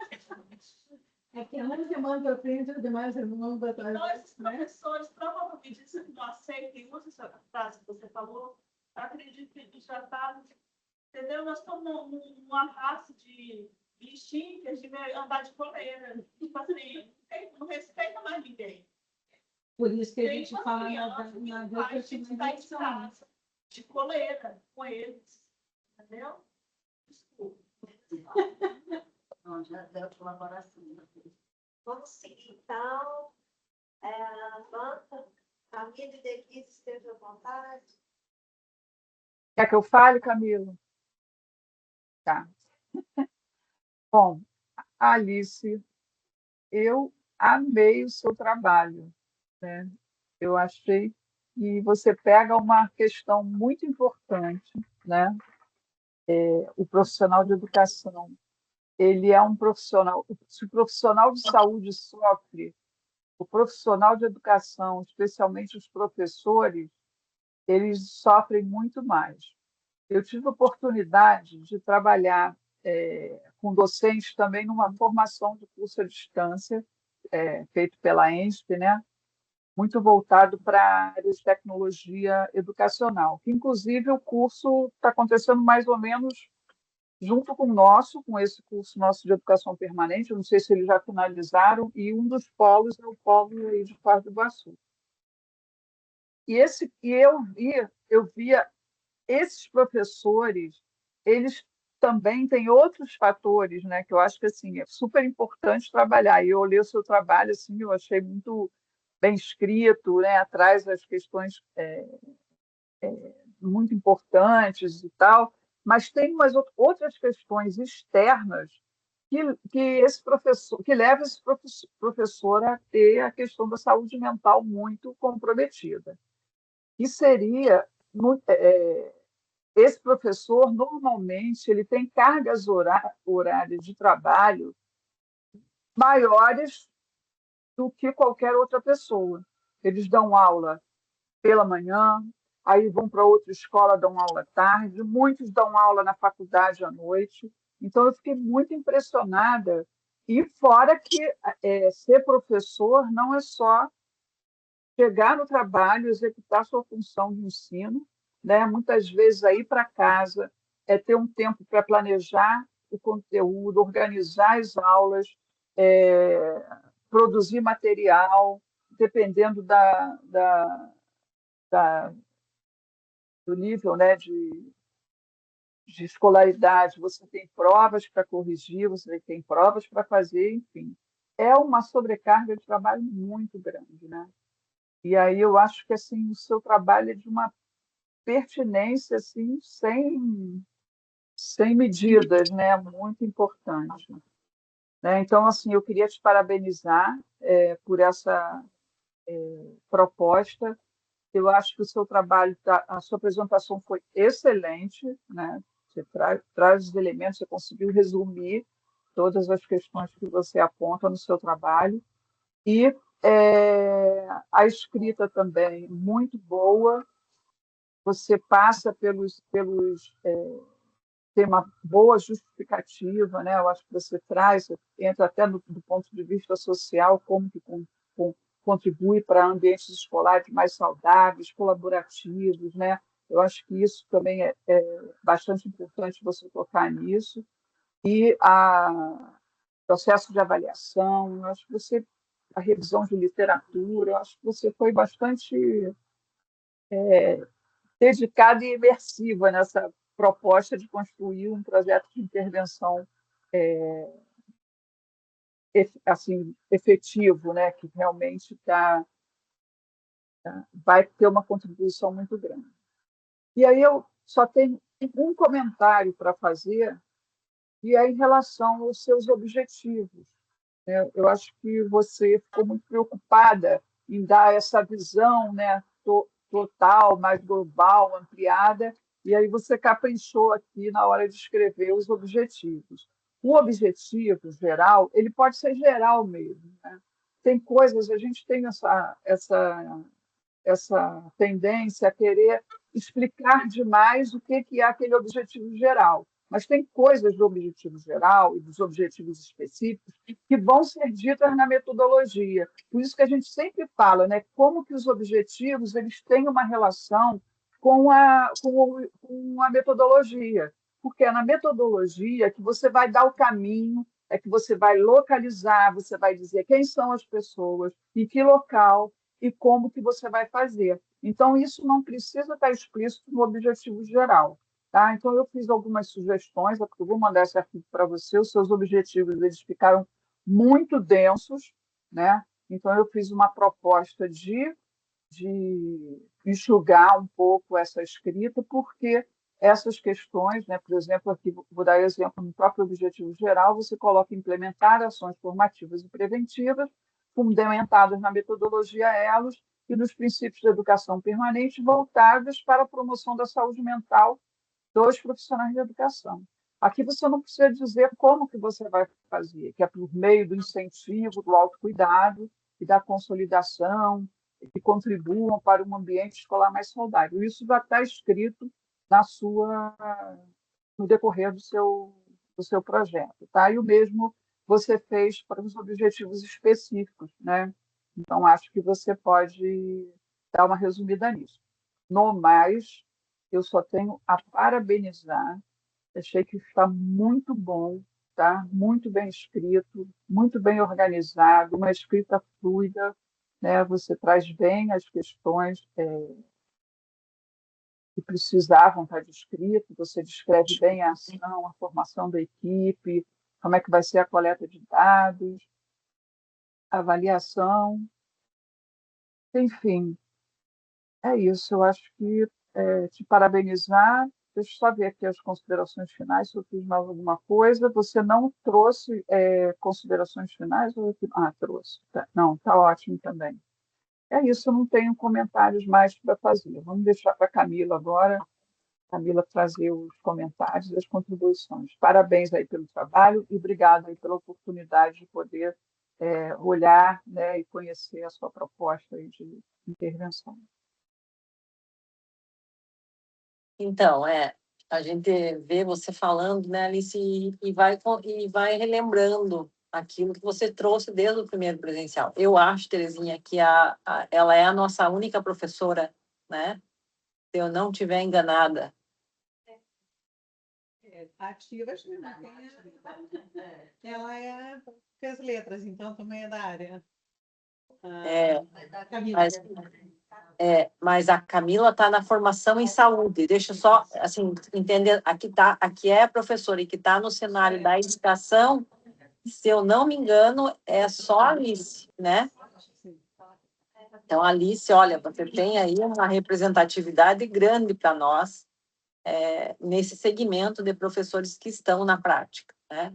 É que uma semana para frente, os demais irmãos para trás. Então, esses professores provavelmente não aceitam, e usa essa frase que você falou, eu acredito que já está, entendeu? Nós estamos numa raça de bichinhos de andar de coleira. Tipo assim, não respeita mais ninguém. Por isso que a gente Tem fala na determinação. De coleira com eles. Entendeu? Desculpa. Não, já deu colaboração. Vamos seguir, então. Wanda, Camila e Denise, estejam à vontade. Quer que eu fale, Camila? Tá. Bom, Alice, eu amei o seu trabalho, né? Eu achei que você pega uma questão muito importante, né? O profissional de educação, ele é um profissional, se o profissional de saúde sofre, o profissional de educação, especialmente os professores, eles sofrem muito mais. Eu tive a oportunidade de trabalhar com docentes também numa formação de curso à distância, feito pela ENSP, né? Muito voltado para a área de tecnologia educacional, que, inclusive, o curso está acontecendo mais ou menos junto com o nosso, com esse curso nosso de educação permanente, eu não sei se eles já finalizaram, e um dos polos é o polo aí de Foz do Iguaçu. E eu via esses professores, eles também têm outros fatores, né, que eu acho que assim, é super importante trabalhar. E eu olhei o seu trabalho, assim, eu achei muito bem escrito, né, traz as questões muito importantes e tal, mas tem umas outras questões externas que esse professor, que leva esse professor a ter a questão da saúde mental muito comprometida. E seria esse professor, normalmente, ele tem cargas horárias de trabalho maiores do que qualquer outra pessoa. Eles dão aula pela manhã, aí vão para outra escola, dão aula à tarde, muitos dão aula na faculdade à noite. Então, eu fiquei muito impressionada. E fora que ser professor não é só chegar no trabalho, executar sua função de ensino, né? Muitas vezes aí para casa é ter um tempo para planejar o conteúdo, organizar as aulas, produzir material, dependendo da, do nível, né, de escolaridade. Você tem provas para corrigir, você tem provas para fazer, enfim. É uma sobrecarga de trabalho muito grande, né? E aí eu acho que assim o seu trabalho é de uma pertinência assim sem medidas, né? Muito importante, né? Então assim eu queria te parabenizar por essa proposta. Eu acho que o seu trabalho, a sua apresentação foi excelente, né? Você traz os elementos, você conseguiu resumir todas as questões que você aponta no seu trabalho. E a escrita também muito boa, você passa tem uma boa justificativa, né? Eu acho que você traz, entra até do ponto de vista social, como que com, contribui para ambientes escolares mais saudáveis, colaborativos, né? Eu acho que isso também é bastante importante você tocar nisso. E o processo de avaliação, eu acho que a revisão de literatura, eu acho que você foi bastante dedicada e imersiva nessa proposta de construir um projeto de intervenção assim efetivo, né, que realmente vai ter uma contribuição muito grande. E aí eu só tenho um comentário para fazer, e é em relação aos seus objetivos. Eu acho que você ficou muito preocupada em dar essa visão, né, total, mais global, ampliada, e aí você caprichou aqui na hora de escrever os objetivos. O objetivo geral, ele pode ser geral mesmo, né? Tem coisas, a gente tem essa tendência a querer explicar demais o que é aquele objetivo geral. Mas tem coisas do objetivo geral e dos objetivos específicos que vão ser ditas na metodologia. Por isso que a gente sempre fala, né, como que os objetivos eles têm uma relação com a metodologia. Porque é na metodologia que você vai dar o caminho, é que você vai localizar, você vai dizer quem são as pessoas, em que local, e como que você vai fazer. Então, isso não precisa estar explícito no objetivo geral. Tá? Então, eu fiz algumas sugestões, eu vou mandar esse arquivo para você, os seus objetivos eles ficaram muito densos, né? Então, eu fiz uma proposta de enxugar um pouco essa escrita, porque essas questões, né, por exemplo, aqui vou dar exemplo no próprio objetivo geral, você coloca implementar ações formativas e preventivas, fundamentadas na metodologia ELOS e nos princípios da educação permanente voltadas para a promoção da saúde mental dos profissionais de educação. Aqui você não precisa dizer como que você vai fazer, que é por meio do incentivo, do autocuidado e da consolidação, que contribuam para um ambiente escolar mais saudável. Isso já está escrito no decorrer do seu projeto. Tá? E o mesmo você fez para os objetivos específicos, né? Então, acho que você pode dar uma resumida nisso. No mais, eu só tenho a parabenizar. Achei que está muito bom, tá? Muito bem escrito, muito bem organizado, uma escrita fluida, né? Você traz bem as questões que precisavam estar descritas, você descreve bem a ação, a formação da equipe, como é que vai ser a coleta de dados, a avaliação, enfim, é isso. Eu acho que te parabenizar. Deixa eu só ver aqui as considerações finais, se eu fiz mais alguma coisa. Você não trouxe considerações finais? Trouxe. Tá. Não, está ótimo também. É isso, eu não tenho comentários mais para fazer. Vamos deixar para a Camila agora Camila trazer os comentários, as contribuições. Parabéns aí pelo trabalho e obrigado aí pela oportunidade de poder olhar, né, e conhecer a sua proposta aí de intervenção. Então, a gente vê você falando, né, Alice, e vai relembrando aquilo que você trouxe desde o primeiro presencial. Eu acho, Terezinha, que ela é a nossa única professora, né? Se eu não estiver enganada. Ativa, acho que não tem. Ela fez letras, então também é da área. Mas a Camila está na formação em saúde. Deixa eu só assim, entender. Aqui é a professora e que está no cenário da educação, se eu não me engano, é só a Alice, né? Então, Alice, olha, você tem aí uma representatividade grande para nós nesse segmento de professores que estão na prática, né?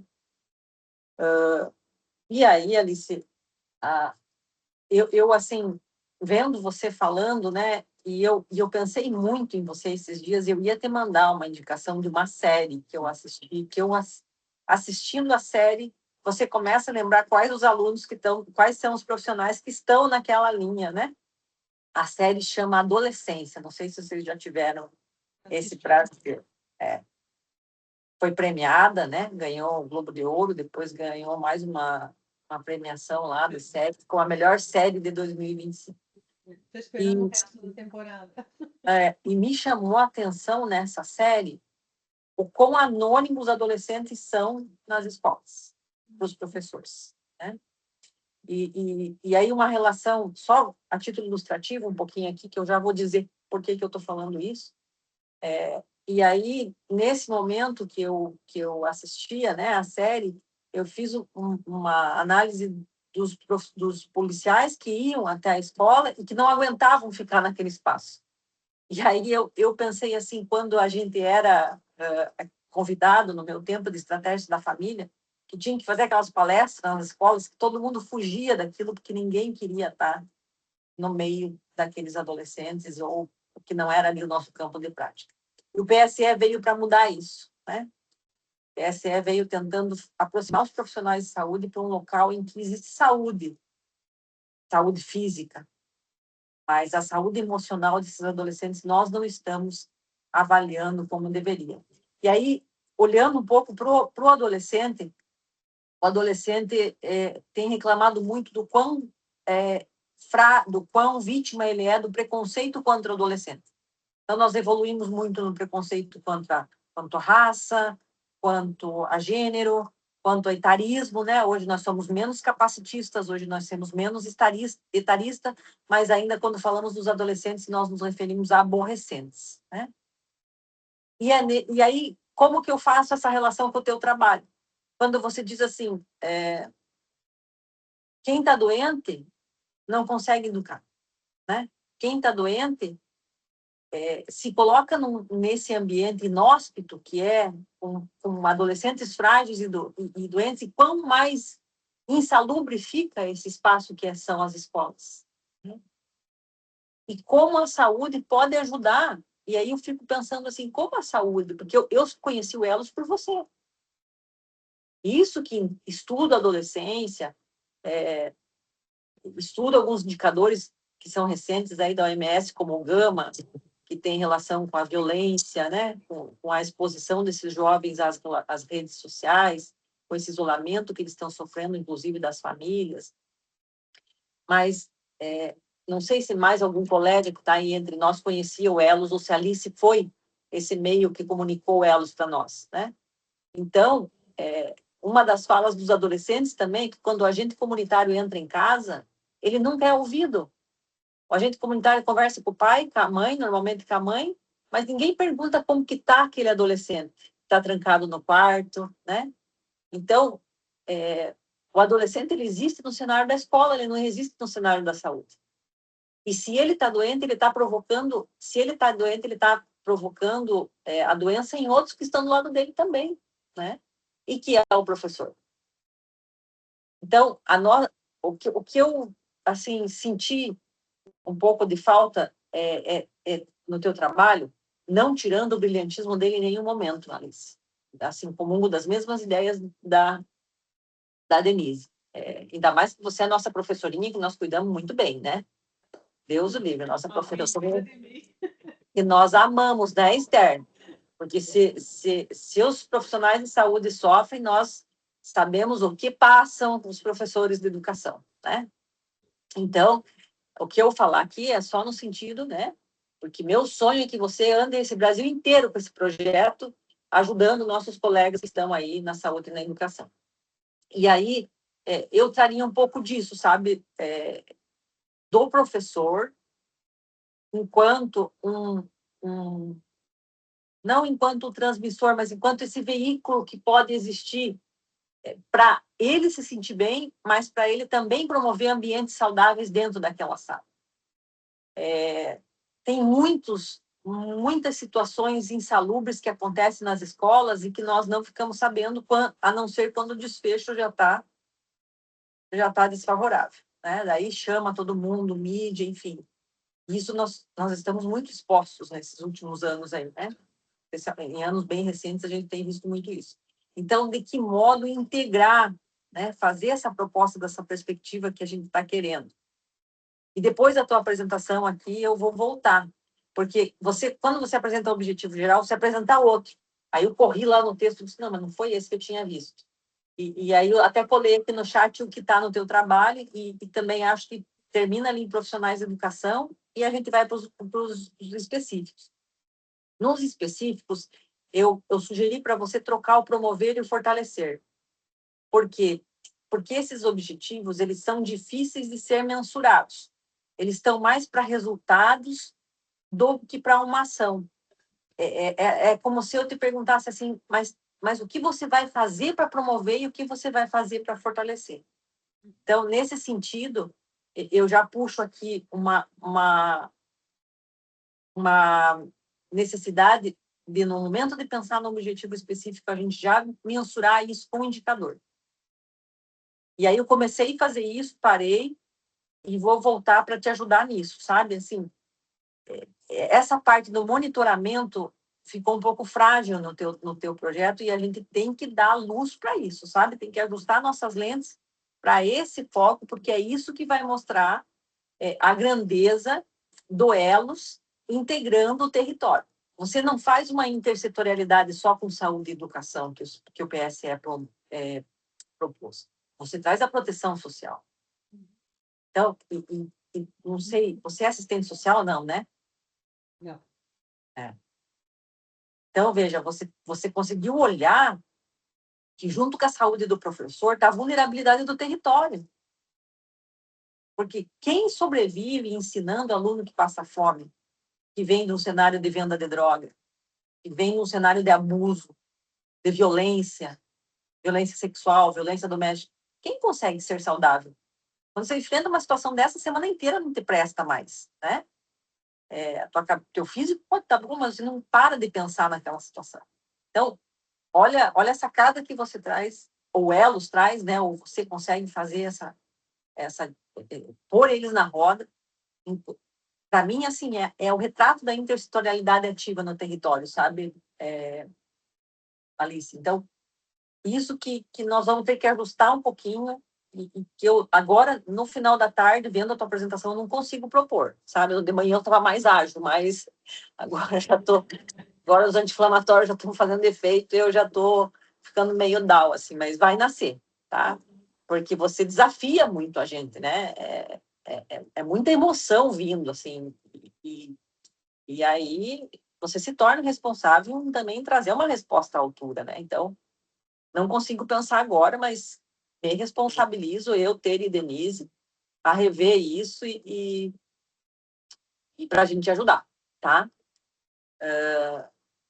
E aí, Alice, eu assim, vendo você falando, né, e eu pensei muito em você esses dias, eu ia te mandar uma indicação de uma série que eu assisti, assistindo a série, você começa a lembrar quais os alunos que estão, quais são os profissionais que estão naquela linha, né? A série chama Adolescência, não sei se vocês já tiveram esse prazer. Foi premiada, né? Ganhou o Globo de Ouro, depois ganhou mais uma premiação lá da série, com a melhor série de 2025. Estou esperando o resto da temporada. E me chamou a atenção nessa série o quão anônimos os adolescentes são nas escolas, dos professores, né? E aí uma relação, só a título ilustrativo, um pouquinho aqui, que eu já vou dizer por que eu estou falando isso. E aí, nesse momento que eu assistia, né, a série, eu fiz uma análise dos policiais que iam até a escola e que não aguentavam ficar naquele espaço. E aí eu pensei assim, quando a gente era convidado, no meu tempo de estratégia da família, que tinha que fazer aquelas palestras nas escolas, que todo mundo fugia daquilo porque ninguém queria estar no meio daqueles adolescentes ou que não era ali o nosso campo de prática. E o PSE veio para mudar isso, né? O PSE veio tentando aproximar os profissionais de saúde para um local em que existe saúde física, mas a saúde emocional desses adolescentes nós não estamos avaliando como deveria. E aí, olhando um pouco para o adolescente tem reclamado muito do quão vítima ele é do preconceito contra o adolescente. Então, nós evoluímos muito no preconceito quanto a raça, quanto a gênero, quanto a etarismo, né? Hoje nós somos menos capacitistas, hoje nós somos menos etarista, mas ainda quando falamos dos adolescentes, nós nos referimos a aborrecentes, né? E aí, como que eu faço essa relação com o teu trabalho? Quando você diz assim, quem está doente não consegue educar, né? Quem está doente se coloca nesse ambiente inóspito que é com adolescentes frágeis e doentes, e quão mais insalubre fica esse espaço que são as escolas, né? E como a saúde pode ajudar. E aí eu fico pensando assim, como a saúde, porque eu conheci o Elos por você. Isso que estuda a adolescência, estuda alguns indicadores que são recentes aí da OMS, como o Gama, que tem relação com a violência, né? com a exposição desses jovens às redes sociais, com esse isolamento que eles estão sofrendo, inclusive das famílias. Mas não sei se mais algum colega que está aí entre nós conhecia o Elos, ou se a Alice foi esse meio que comunicou o Elos para nós, né? Então, uma das falas dos adolescentes também é que quando o agente comunitário entra em casa, ele nunca é ouvido. O agente comunitário conversa com o pai, com a mãe, normalmente com a mãe, mas ninguém pergunta como que está aquele adolescente. Está trancado no quarto, né? Então, o adolescente ele existe no cenário da escola, ele não existe no cenário da saúde. E se ele está doente, ele está provocando, a doença em outros que estão do lado dele também, né? E que é o professor. Então, o que eu assim senti um pouco de falta no teu trabalho não tirando o brilhantismo dele em nenhum momento, Alice. Assim, comungo das mesmas ideias da Denise. Ainda mais que você é a nossa professorinha, que nós cuidamos muito bem, né? Deus o livre, nossa professora, que nós amamos, né, Esther? Porque se os profissionais de saúde sofrem, nós sabemos o que passam os professores de educação, né? Então, o que eu falar aqui é só no sentido, né? Porque meu sonho é que você ande esse Brasil inteiro com esse projeto, ajudando nossos colegas que estão aí na saúde e na educação. E aí, eu traria um pouco disso, sabe? Do professor, enquanto não enquanto transmissor, mas enquanto esse veículo que pode existir para ele se sentir bem, mas para ele também promover ambientes saudáveis dentro daquela sala. Tem muitas situações insalubres que acontecem nas escolas e que nós não ficamos sabendo, a não ser quando o desfecho já está desfavorável, né? Daí chama todo mundo, mídia, enfim. Isso nós estamos muito expostos nesses últimos anos aí, né? Em anos bem recentes a gente tem visto muito isso. Então, de que modo integrar, né? Fazer essa proposta dessa perspectiva que a gente está querendo. E depois da tua apresentação aqui, eu vou voltar. Porque quando você apresenta o objetivo geral, você apresenta outro. Aí eu corri lá no texto e disse, não, mas não foi esse que eu tinha visto. E aí eu até colei aqui no chat o que está no teu trabalho e também acho que termina ali em profissionais de educação e a gente vai para os específicos. Nos específicos, eu sugeri para você trocar o promover e o fortalecer. Por quê? Porque esses objetivos, eles são difíceis de ser mensurados. Eles estão mais para resultados do que para uma ação. É como se eu te perguntasse assim, mas o que você vai fazer para promover e o que você vai fazer para fortalecer? Então, nesse sentido, eu já puxo aqui uma necessidade de, no momento de pensar no objetivo específico, a gente já mensurar isso com um indicador. E aí eu comecei a fazer isso, parei, e vou voltar para te ajudar nisso, sabe? Assim, essa parte do monitoramento ficou um pouco frágil no teu projeto e a gente tem que dar luz para isso, sabe? Tem que ajustar nossas lentes para esse foco, porque é isso que vai mostrar a grandeza do Elos integrando o território. Você não faz uma intersetorialidade só com saúde e educação, que o PSE propôs. Você traz a proteção social. Então, não sei, você é assistente social ou não, né? Não. Então, veja, você conseguiu olhar que junto com a saúde do professor está a vulnerabilidade do território. Porque quem sobrevive ensinando aluno que passa fome, que vem de um cenário de venda de droga, que vem de um cenário de abuso, de violência sexual, violência doméstica, quem consegue ser saudável? Quando você enfrenta uma situação dessa, a semana inteira não te presta mais, né? Teu físico pode estar bom, mas você não para de pensar naquela situação. Então, olha a sacada que você traz, ou Elos traz, né? Ou você consegue fazer pôr eles na roda. Para mim, assim, é o retrato da intersetorialidade ativa no território, sabe, Alice? Então, isso que nós vamos ter que ajustar um pouquinho e que eu, agora, no final da tarde, vendo a tua apresentação, eu não consigo propor, sabe? De manhã eu estava mais ágil, mas agora agora os anti-inflamatórios já estão fazendo efeito e eu já estou ficando meio down, assim, mas vai nascer, tá? Porque você desafia muito a gente, né? É muita emoção vindo, assim, e aí você se torna responsável também em trazer uma resposta à altura, né? Então, não consigo pensar agora, mas me responsabilizo, eu, Tere e Denise, a rever isso e para a gente ajudar, tá?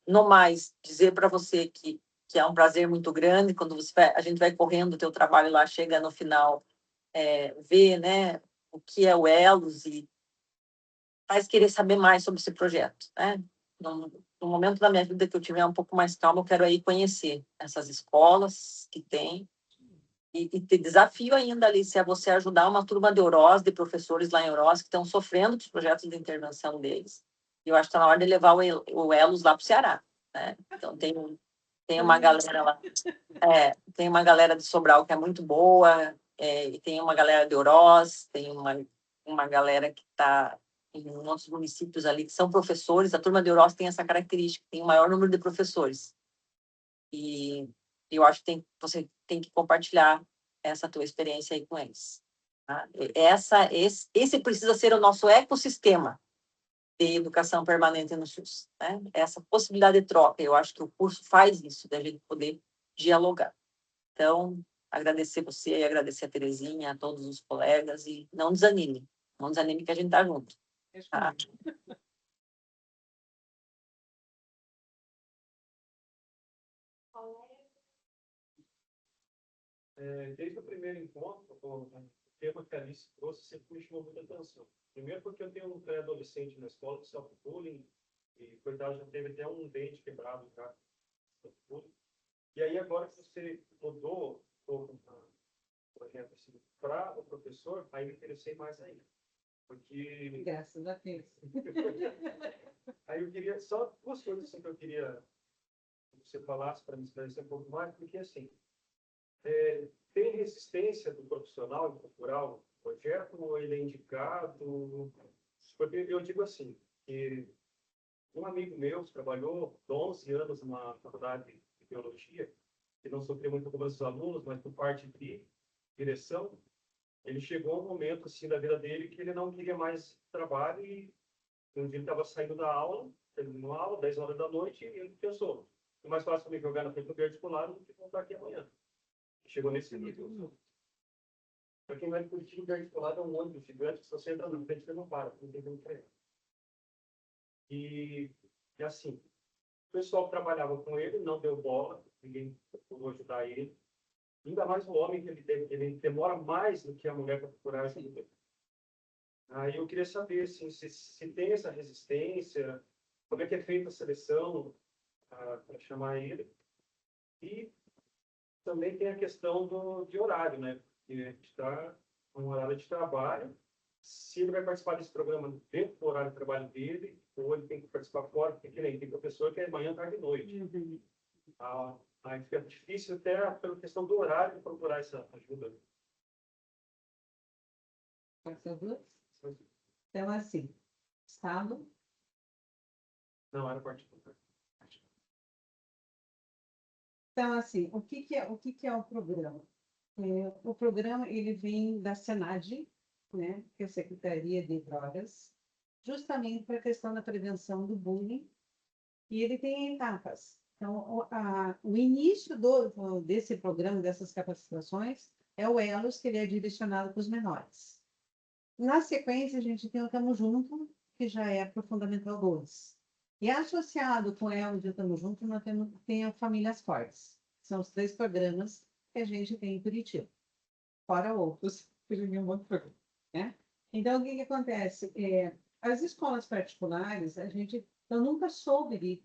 No mais, dizer para você que é um prazer muito grande quando a gente vai correndo o teu trabalho lá, chega no final, ver, né, o que é o Elos e faz querer saber mais sobre esse projeto, né? No momento da minha vida que eu tiver um pouco mais calma, eu quero aí conhecer essas escolas que tem e te desafio ainda, Alice, a você ajudar uma turma de Eurós, de professores lá em Eurós que estão sofrendo com os projetos de intervenção deles. Eu acho que está na hora de levar o Elos lá para o Ceará, né? Então, tem uma galera lá. Tem uma galera de Sobral que é muito boa, e tem uma galera de Oroz, tem uma galera que está em outros municípios ali que são professores. A turma de Oroz tem essa característica, tem o maior número de professores. E eu acho que você tem que compartilhar essa tua experiência aí com eles. Tá? Esse precisa ser o nosso ecossistema de educação permanente no SUS. Né? Essa possibilidade de troca, eu acho que o curso faz isso, da gente poder dialogar. Então, agradecer você e agradecer a Terezinha, a todos os colegas, e não desanime que a gente está junto. Tá? Desde o primeiro encontro, o tema que a Alice trouxe sempre me chamou muita atenção. Primeiro porque eu tenho um pré-adolescente na escola que sofre bullying, e coitado já teve até um dente quebrado já. E aí agora que você mudou um pouco o projeto assim, para o professor, aí me interessei mais ainda. Porque... Graças a Deus. Aí eu queria, só duas coisas assim, que eu queria que você falasse para me esclarecer um pouco mais, porque assim, tem resistência do profissional em procurar o projeto, ou ele é indicado? Porque eu digo assim, que um amigo meu trabalhou 11 anos numa faculdade de biologia, que não sofreu muito com os alunos, mas por parte de direção, ele chegou a um momento assim da vida dele que ele não queria mais trabalho, e um dia ele estava saindo da aula, terminou a aula, 10 horas da noite, e ele pensou, é mais fácil me jogar na frente do verde escolar do que voltar aqui amanhã. Chegou nesse nível. Para quem vai curtir o verde escolar, é um ônibus gigante, que se você entra na frente, você não para, não tem como frear. E assim, o pessoal que trabalhava com ele não deu bola, ninguém procurou ajudar ele. Ainda mais o homem, que ele demora mais do que a mulher para procurar ajuda. Aí eu queria saber assim, se tem essa resistência, como é que é feita a seleção para chamar ele. E também tem a questão de horário, né? Porque a gente está no horário de trabalho. Se ele vai participar desse programa dentro do horário de trabalho dele, ou ele tem que participar fora, porque tem professor que é manhã, tarde e noite. Aí fica difícil até pela questão do horário de procurar essa ajuda. Pode duas? Então, assim, Estado. Não, era particular. Então, assim, o que é o programa? O programa ele vem da SENAD, né, que é a Secretaria de Drogas, justamente para a questão da prevenção do bullying, e ele tem etapas. Então, o início desse programa, dessas capacitações, é o ELOS, que ele é direcionado para os menores. Na sequência, a gente tem o Tamo Junto, que já é para o Fundamental 2. E associado com o ELOS e o Tamo Junto, nós tem a Famílias Fortes. São os 3 programas que a gente tem em Curitiba. Fora outros, que já vão por, né? Então, o que acontece? As escolas particulares, eu nunca soube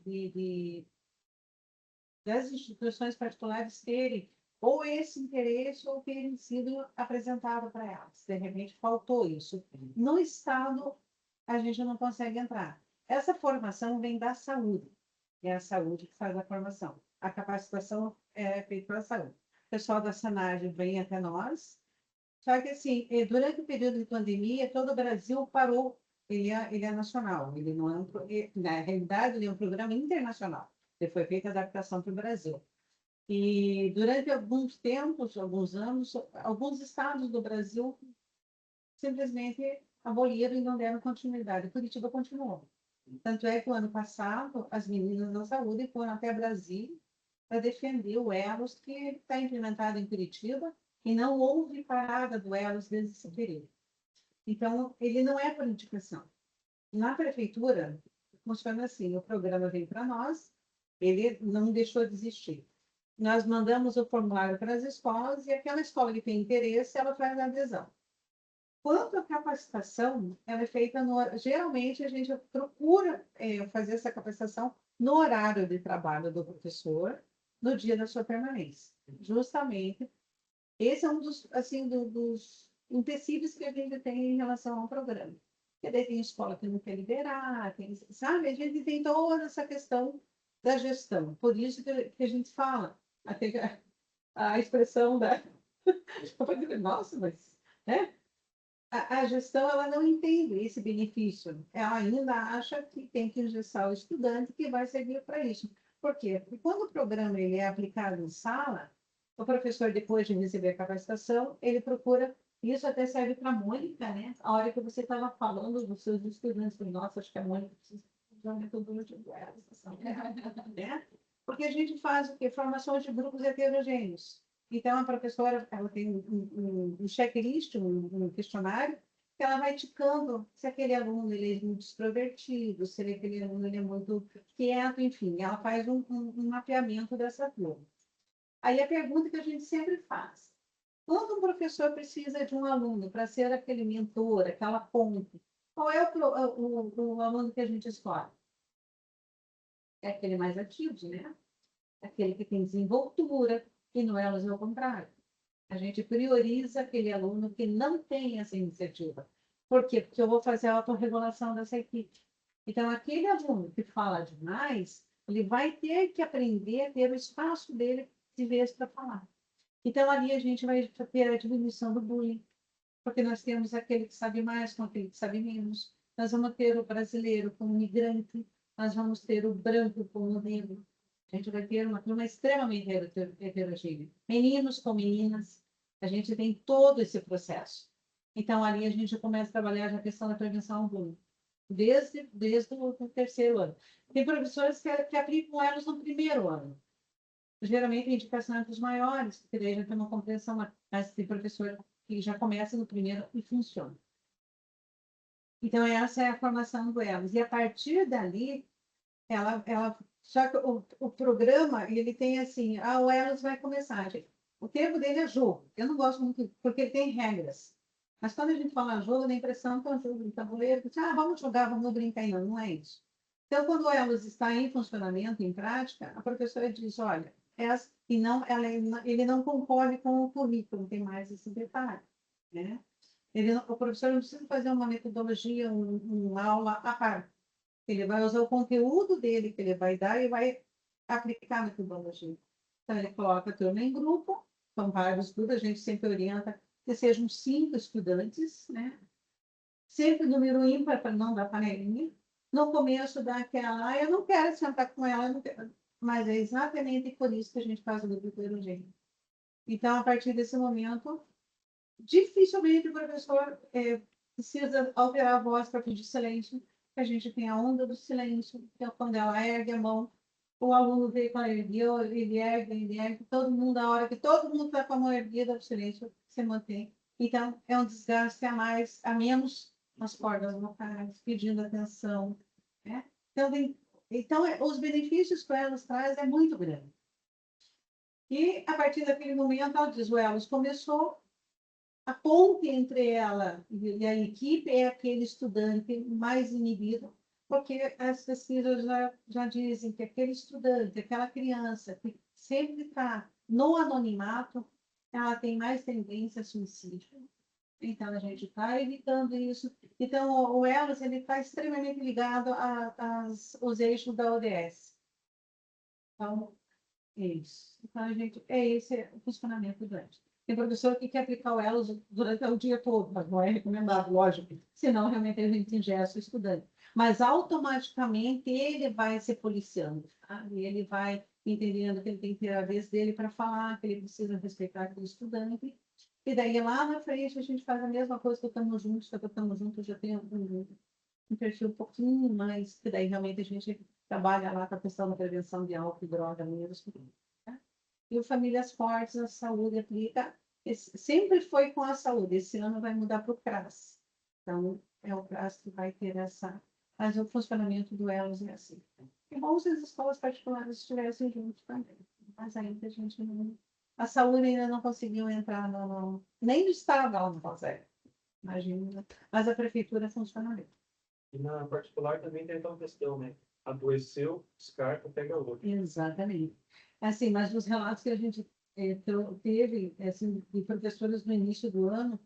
das instituições particulares terem ou esse interesse ou terem sido apresentado para elas. De repente, faltou isso. No Estado, a gente não consegue entrar. Essa formação vem da saúde. É a saúde que faz a formação. A capacitação é feita pela saúde. O pessoal da SANAG vem até nós. Só que, assim, durante o período de pandemia, todo o Brasil parou. Ele é nacional. Ele não é na realidade, ele é um programa internacional. Ele foi feita a adaptação para o Brasil. E durante alguns tempos, alguns anos, alguns estados do Brasil simplesmente aboliram e não deram continuidade. Curitiba continuou. Tanto é que o ano passado, as meninas da saúde foram até Brasília para defender o ELOS, que está implementado em Curitiba, e não houve parada do ELOS desde esse período. Então, ele não é por indicação. Na prefeitura, funciona assim, o programa vem para nós, ele não deixou de existir. Nós mandamos o formulário para as escolas, e aquela escola que tem interesse, ela faz a adesão. Quanto à capacitação, ela é feita geralmente a gente procura fazer essa capacitação no horário de trabalho do professor, no dia da sua permanência. Justamente, esse é um dos, assim, dos empecilhos que a gente tem em relação ao programa. porque daí tem escola que não quer liberar, sabe? A gente tem toda essa questão da gestão. Por isso que a gente fala, até a expressão da... Nossa, mas... Né? A gestão ela não entende esse benefício. Ela ainda acha que tem que engessar o estudante que vai servir para isso. Por quê? Porque quando o programa ele é aplicado em sala, o professor, depois de receber a capacitação, ele procura... Isso até serve para a Mônica, né? A hora que você estava falando dos seus estudantes, nossa, acho que a Mônica precisa de uma metodologia dessa, né? Porque a gente faz o quê? Formação de grupos heterogêneos. Então, a professora ela tem um checklist, um questionário, que ela vai ticando se aquele aluno ele é muito extrovertido, se aquele aluno ele é muito quieto, enfim, ela faz um mapeamento dessa turma. Aí a pergunta que a gente sempre faz, quando um professor precisa de um aluno para ser aquele mentor, aquela ponte, qual é o aluno que a gente escolhe? É aquele mais ativo, né? Aquele que tem desenvoltura, e no Elas é o contrário. A gente prioriza aquele aluno que não tem essa iniciativa. Por quê? Porque eu vou fazer a autorregulação dessa equipe. Então, aquele aluno que fala demais, ele vai ter que aprender a ter o espaço dele de vez para falar. Então, ali a gente vai ter a diminuição do bullying, porque nós temos aquele que sabe mais com aquele que sabe menos. Nós vamos ter o brasileiro como migrante, nós vamos ter o branco como negro. A gente vai ter uma turma extremamente heterogênea. Meninos com meninas, a gente tem todo esse processo. Então, ali a gente começa a trabalhar a questão da prevenção ao bullying, desde o terceiro ano. Tem professores que aplicam elas no primeiro ano. Geralmente, a indicação é para os maiores, porque daí já tem uma compreensão, mas tem professor que já começa no primeiro e funciona. Então, essa é a formação do Elas. E a partir dali, só que o programa, ele tem assim, o Elas vai começar. Gente. O termo dele é jogo. Eu não gosto muito, porque ele tem regras. Mas quando a gente fala jogo, dá a impressão que é um jogo de tabuleiro. Vamos jogar, vamos brincar. Não, não é isso. Então, quando o Elas está em funcionamento, em prática, a professora diz, olha, ele não concorre com o currículo, tem mais esse detalhe. Né? O professor não precisa fazer uma metodologia, uma aula à parte. Ele vai usar o conteúdo dele que ele vai dar e vai aplicar a metodologia. Então, ele coloca a turma em grupo, são vários grupos, a gente sempre orienta que sejam 5 estudantes, né? Sempre número ímpar para não dar panelinha. No começo dá aquela, eu não quero sentar com ela, mas é exatamente por isso que a gente faz o grupo heterogêneo. Então, a partir desse momento, dificilmente o professor precisa alterar a voz para pedir silêncio, que a gente tem a onda do silêncio, que é quando ela ergue a mão, o aluno vê quando ele ergue, todo mundo, a hora que todo mundo está com a mão erguida, o silêncio se mantém. Então, é um desgaste a menos nas cordas vocais, pedindo atenção. Né? Então, os benefícios que o Elas traz é muito grande. E, a partir daquele momento, ela diz, o Elas começou, a ponte entre ela e a equipe é aquele estudante mais inibido, porque as pesquisas já dizem que aquele estudante, aquela criança que sempre está no anonimato, ela tem mais tendência a suicídio. Então, a gente está evitando isso. Então, o Elas está extremamente ligado aos eixos da ODS. Então, é isso. Então, esse é o funcionamento do ELS. Tem professor que quer aplicar o Elas durante o dia todo, mas não é recomendado, lógico. Senão, realmente, a gente ingessa o estudante. Mas, automaticamente, ele vai se policiando. Tá? E ele vai entendendo que ele tem que ter a vez dele para falar, que ele precisa respeitar aquele estudante. E daí, lá na frente, a gente faz a mesma coisa que Estamos Juntos, que Estamos Juntos já tem um perfil um pouquinho mais, que daí, realmente, a gente trabalha lá com a questão da prevenção de álcool e droga mesmo. Tá? E o Famílias Fortes, a saúde aplica, sempre foi com a saúde, esse ano vai mudar para o CRAS. Então, é o CRAS que vai ter mas o funcionamento do Elas é assim. É bom se as escolas particulares estivessem juntos também, mas ainda a gente não... A saúde ainda não conseguiu entrar nem no estado ela não consegue, imagina, mas a prefeitura funciona bem. E na particular também tem aquela questão, né? Adoeceu, descarta, pega outro. Exatamente. Assim, mas os relatos que a gente teve assim, de professores no início do ano,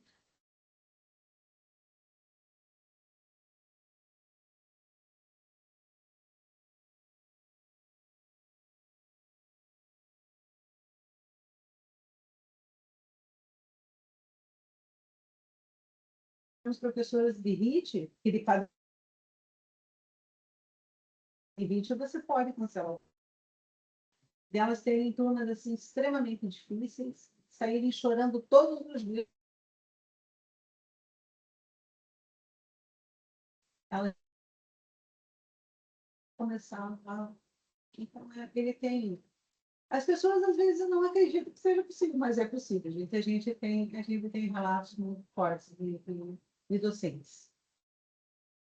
os professores de RIT, que de cada RIT você pode cancelar. Delas terem turmas assim, extremamente difíceis, saírem chorando todos os dias. Elas começaram a... Então, ele tem... As pessoas às vezes não acreditam que seja possível, mas é possível. A gente tem relatos muito fortes de docentes.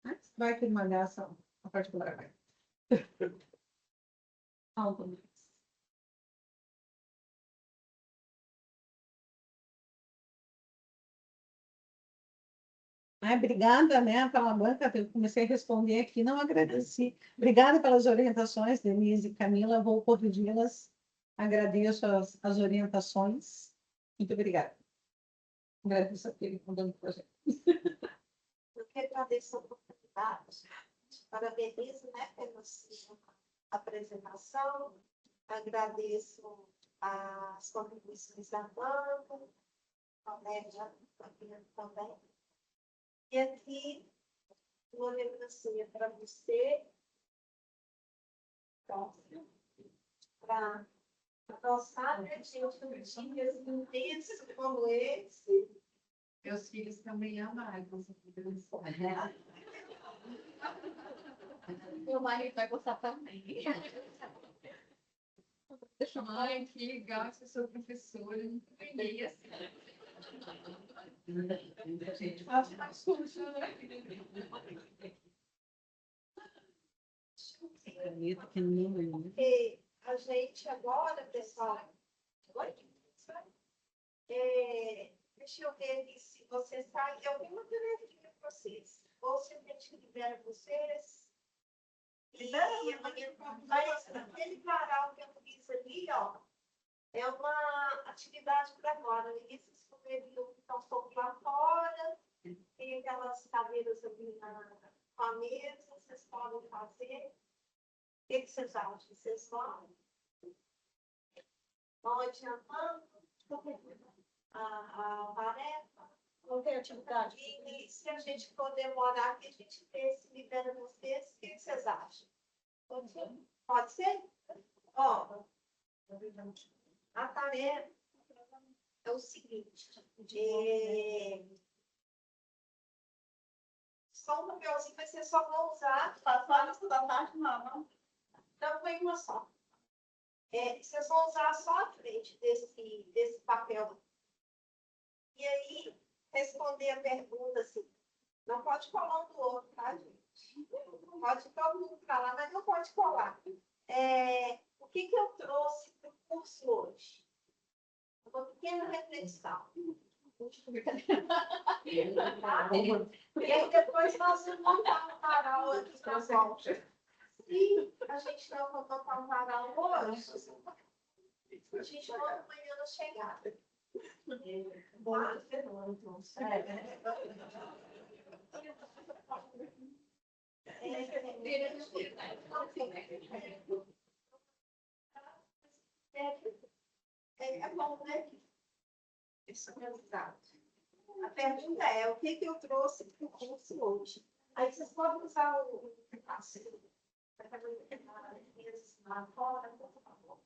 Mas vai ter uma graça a particular. Algo mais. Obrigada, né, pela banca. Eu comecei a responder aqui, não agradeci. Obrigada pelas orientações, Denise e Camila. Vou corrigi-las. Agradeço as orientações. Muito obrigada. Agradeço a ele mandando para a gente. Eu que agradeço a oportunidade. Parabenizo, né, pela sua apresentação. Agradeço as contribuições da banca, colega também. E aqui, uma lembrancinha para você, para adoçar, né, gente, dias intensos como esse. Meus filhos também amaram essa criança. Meu marido vai gostar também. Ai, que legal que eu sou professora. Eu nunca peguei assim. Gente, faz mais curso, né? Porque a gente agora, pessoal, deixa eu ver aqui se vocês sabem, eu vi uma tarefinha para vocês. Ou se a gente libera vocês. E amanhã, mas aquele varal que eu fiz ali, ó, é uma atividade para agora. Ninguém se escolheriam que estão um pouco lá fora. Tem aquelas cadeiras ali com a mesa, vocês podem fazer. O que vocês acham? Vocês vão adiantando a tarefa? Não tem atividade. E se a gente for demorar, que a gente vê se libera vocês, o que vocês acham? Pode ser? Pode ser? Ó, a tarefa é o seguinte: só um papelzinho, mas vocês só vão usar. Passar da tarde, não. Então, foi uma só. Vocês vão usar só a frente desse papel. E aí, responder a pergunta assim. Não pode colar um do outro, tá, gente? Pode todo mundo falar, mas não pode colar. O que eu trouxe para o curso hoje? Uma pequena reflexão. E aí depois nós vamos montar um varal aqui para volta. Se a gente não for montar um varal hoje, a gente volta amanhã na chegada. É bom, né? Isso é resultado. A pergunta é: o que eu trouxe para o curso hoje? Aí vocês podem usar o lá fora, por favor.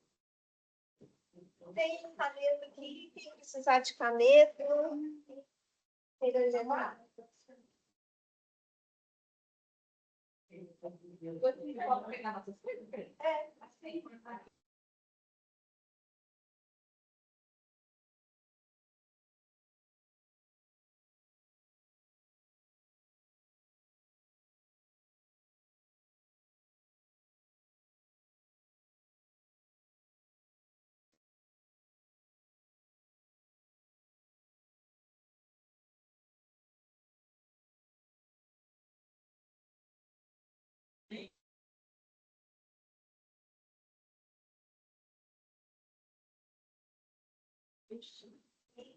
Tem caneta aqui, quem precisar de caneta. Tem que levar. Pode pegar nossas coisas? Assim.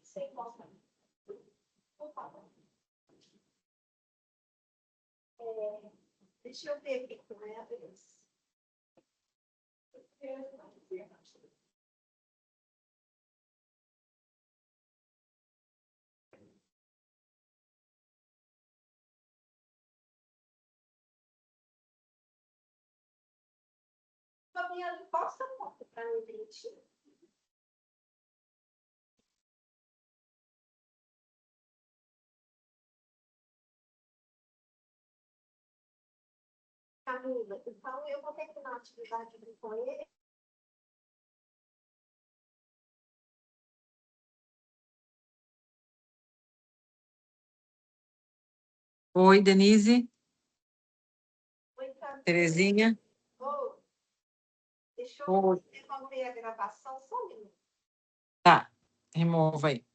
Sem volta. Por favor. Deixa eu ver aqui como é a vez. Fabiana, posta a foto para mim, direitinho? Camila, então eu vou terminar a atividade com ele. Oi, Denise. Oi, Camila. Terezinha. Oi. Deixa Oi. eu remover a gravação só um minuto. Tá, remova aí.